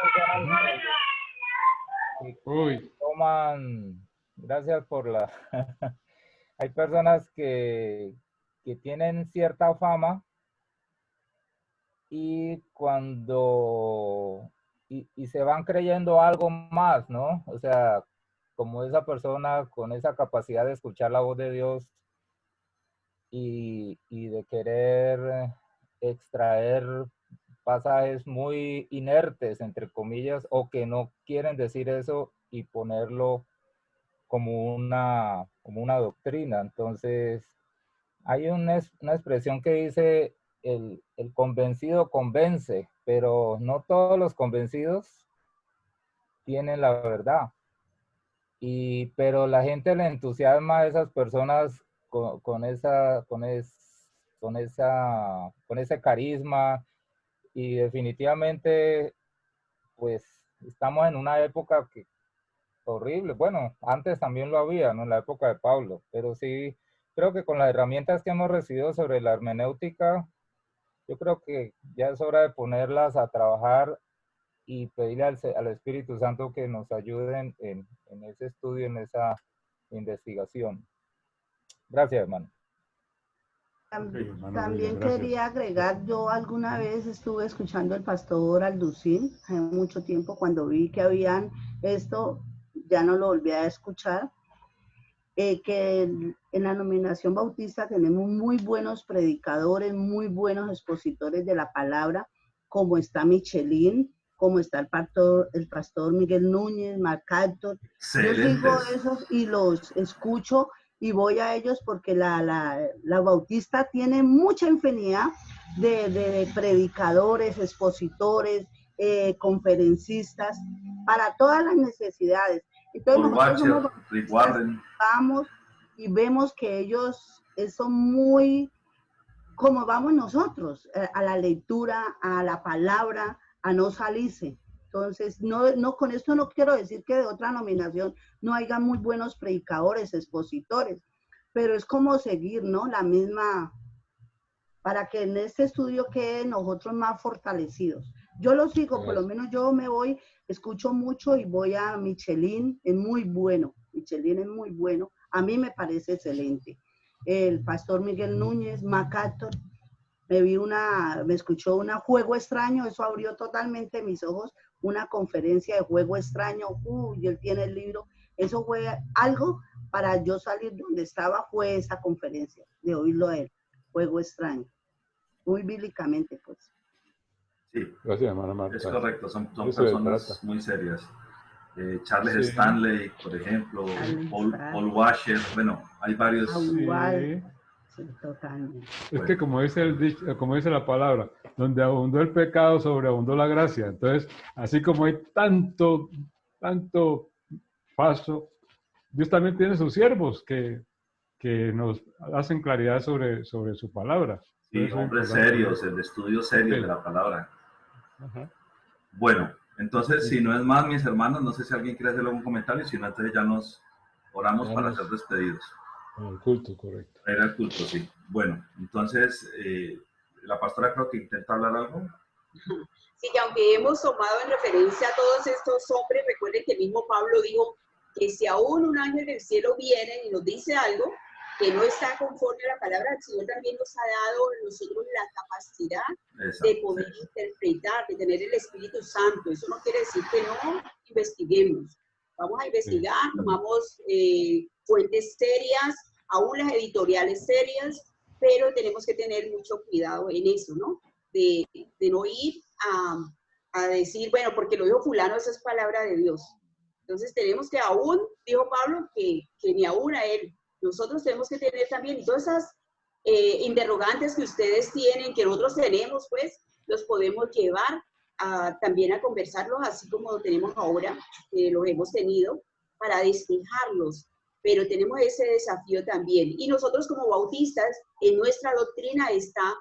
personas que toman, gracias por la... Hay personas que tienen cierta fama y cuando... Y se van creyendo algo más, ¿no? O sea, como esa persona con esa capacidad de escuchar la voz de Dios y de querer extraer pasajes muy inertes, entre comillas, o que no quieren decir eso y ponerlo como una doctrina. Entonces, hay una expresión que dice, el convencido convence, pero no todos los convencidos tienen la verdad. Pero la gente le entusiasma a esas personas con ese carisma, y definitivamente pues estamos en una época que horrible. Bueno, antes también lo había, ¿no? En la época de Pablo, pero sí creo que con las herramientas que hemos recibido sobre la hermenéutica, yo creo que ya es hora de ponerlas a trabajar y pedirle al Espíritu Santo que nos ayuden en ese estudio, en esa investigación. Gracias, hermano. También quería agregar, yo alguna vez estuve escuchando al pastor Alducín, hace mucho tiempo, cuando vi que habían esto, ya no lo volví a escuchar, que en la denominación bautista tenemos muy buenos predicadores, muy buenos expositores de la palabra, como está Michelín, como está el pastor Miguel Núñez, MacArthur. Yo sigo esos y los escucho y voy a ellos porque la bautista tiene mucha infinidad de predicadores, expositores, conferencistas, para todas las necesidades. Entonces nosotros vamos y vemos que ellos son muy como vamos nosotros, a la lectura, a la palabra, a no salirse. Entonces, no, con esto no quiero decir que de otra denominación no haya muy buenos predicadores, expositores, pero es como seguir, ¿no? La misma, para que en este estudio queden nosotros más fortalecidos. Yo lo sigo, por lo menos yo me voy, escucho mucho y voy a Michelín, es muy bueno, Michelín es muy bueno, a mí me parece excelente. El pastor Miguel Núñez, MacArthur, me escuchó una Juego Extraño, eso abrió totalmente mis ojos, una conferencia de Juego Extraño, y él tiene el libro, eso fue algo para yo salir donde estaba, fue esa conferencia, de oírlo a él, Juego Extraño, muy bíblicamente pues. Sí, gracias, hermana Marta. Es correcto, son personas muy serias. Charles Stanley, por ejemplo, Paul Washer, bueno, hay varios. Sí, totalmente. Es que como dice la palabra, donde abundó el pecado, sobreabundó la gracia. Entonces, así como hay tanto falso. Dios también tiene sus siervos que nos hacen claridad sobre su palabra. Sí, hombres serios, el de estudio serio de la palabra. Ajá. Bueno, entonces, si no es más, mis hermanos, no sé si alguien quiere hacer algún comentario, si no, entonces ya nos oramos para ser despedidos. El culto, correcto. Era el culto, sí. Bueno, entonces, la pastora creo que intenta hablar algo. Sí, que aunque hemos tomado en referencia a todos estos hombres, recuerden que el mismo Pablo dijo que si aún un ángel del cielo viene y nos dice algo que no está conforme a la palabra, el Señor también nos ha dado a nosotros la capacidad de poder interpretar, de tener el Espíritu Santo. Eso no quiere decir que no investiguemos. Vamos a investigar, tomamos fuentes serias, aún las editoriales serias, pero tenemos que tener mucho cuidado en eso, ¿no? De no ir a decir, bueno, porque lo dijo fulano, esa es palabra de Dios. Entonces tenemos que aún, dijo Pablo, que ni aún a él, nosotros tenemos que tener también todas esas interrogantes que ustedes tienen, que nosotros tenemos, pues, los podemos llevar también a conversarlos, así como lo tenemos ahora, los hemos tenido, para despejarlos. Pero tenemos ese desafío también. Y nosotros como bautistas, en nuestra doctrina está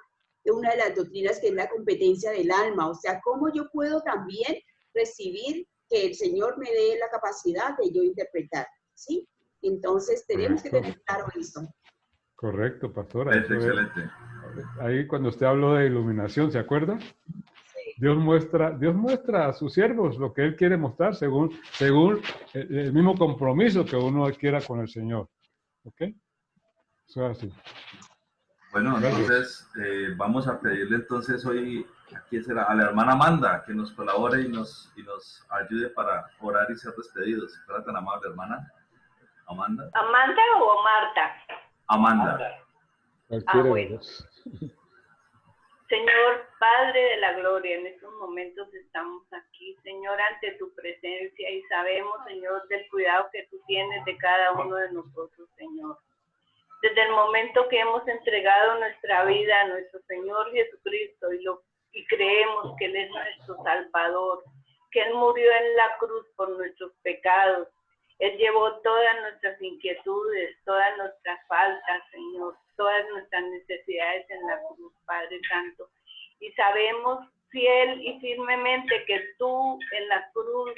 una de las doctrinas que es la competencia del alma. O sea, cómo yo puedo también recibir que el Señor me dé la capacidad de yo interpretar, ¿sí? Entonces tenemos que tener claro esto. Correcto, pastora. Es excelente. Ahí cuando usted habló de iluminación, ¿se acuerda? Sí. Dios muestra a sus siervos lo que Él quiere mostrar según el mismo compromiso que uno adquiera con el Señor. ¿Ok? Eso es así. Bueno, entonces vamos a pedirle entonces hoy, aquí será, a la hermana Amanda, que nos colabore y nos ayude para orar y ser despedidos. ¿Será tan amable, hermana? Amanda. ¿Amanda o Marta? Amanda. Bueno. Señor, Padre de la Gloria, en estos momentos estamos aquí, Señor, ante tu presencia y sabemos, Señor, del cuidado que tú tienes de cada uno de nosotros, Señor. Desde el momento que hemos entregado nuestra vida a nuestro Señor Jesucristo y creemos que Él es nuestro Salvador, que Él murió en la cruz por nuestros pecados, Él llevó todas nuestras inquietudes, todas nuestras faltas, Señor, todas nuestras necesidades en la cruz, Padre Santo. Y sabemos fiel y firmemente que tú en la cruz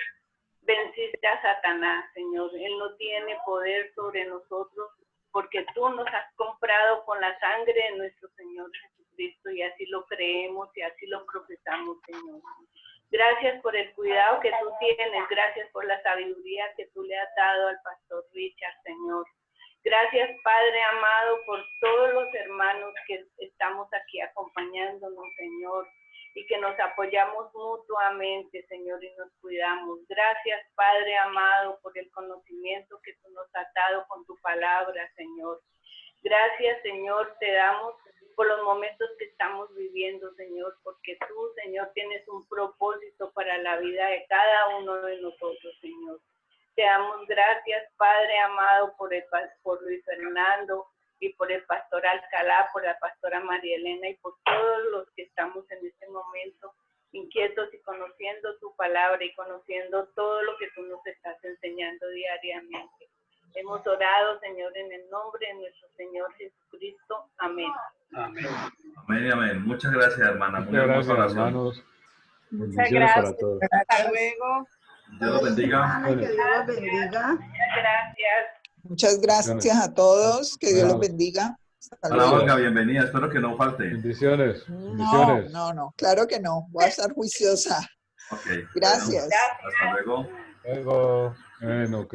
venciste a Satanás, Señor. Él no tiene poder sobre nosotros porque tú nos has comprado con la sangre de nuestro Señor Jesucristo y así lo creemos y así lo profesamos, Señor. Gracias por el cuidado que tú tienes, gracias por la sabiduría que tú le has dado al pastor Richard, Señor. Gracias, Padre amado, por todos los hermanos que estamos aquí acompañándonos, Señor, y que nos apoyamos mutuamente, Señor, y nos cuidamos. Gracias, Padre amado, por el conocimiento que tú nos has dado con tu palabra, Señor. Gracias, Señor, te damos por los momentos que estamos viviendo, Señor, porque tú, Señor, tienes un propósito para la vida de cada uno de nosotros, Señor. Te damos gracias, Padre amado, por Luis Fernando y por el pastor Alcalá, por la pastora María Elena y por todos los que estamos en este momento inquietos y conociendo tu palabra y conociendo todo lo que tú nos estás enseñando diariamente. Hemos orado, Señor, en el nombre de nuestro Señor Jesucristo. Amén. Amén. Amén y amén. Muchas gracias, hermana. Muchas gracias, hermanos. Muchas gracias. Para todos. Hasta luego. Dios los bendiga. Que Dios los bendiga. Muchas gracias. Muchas gracias a todos. Que Dios los bendiga. Hola, Olga, bienvenida. Espero que no falte. Bendiciones. No. Claro que no. Voy a estar juiciosa. Okay. Gracias. Bueno, hasta luego. Bueno, ok.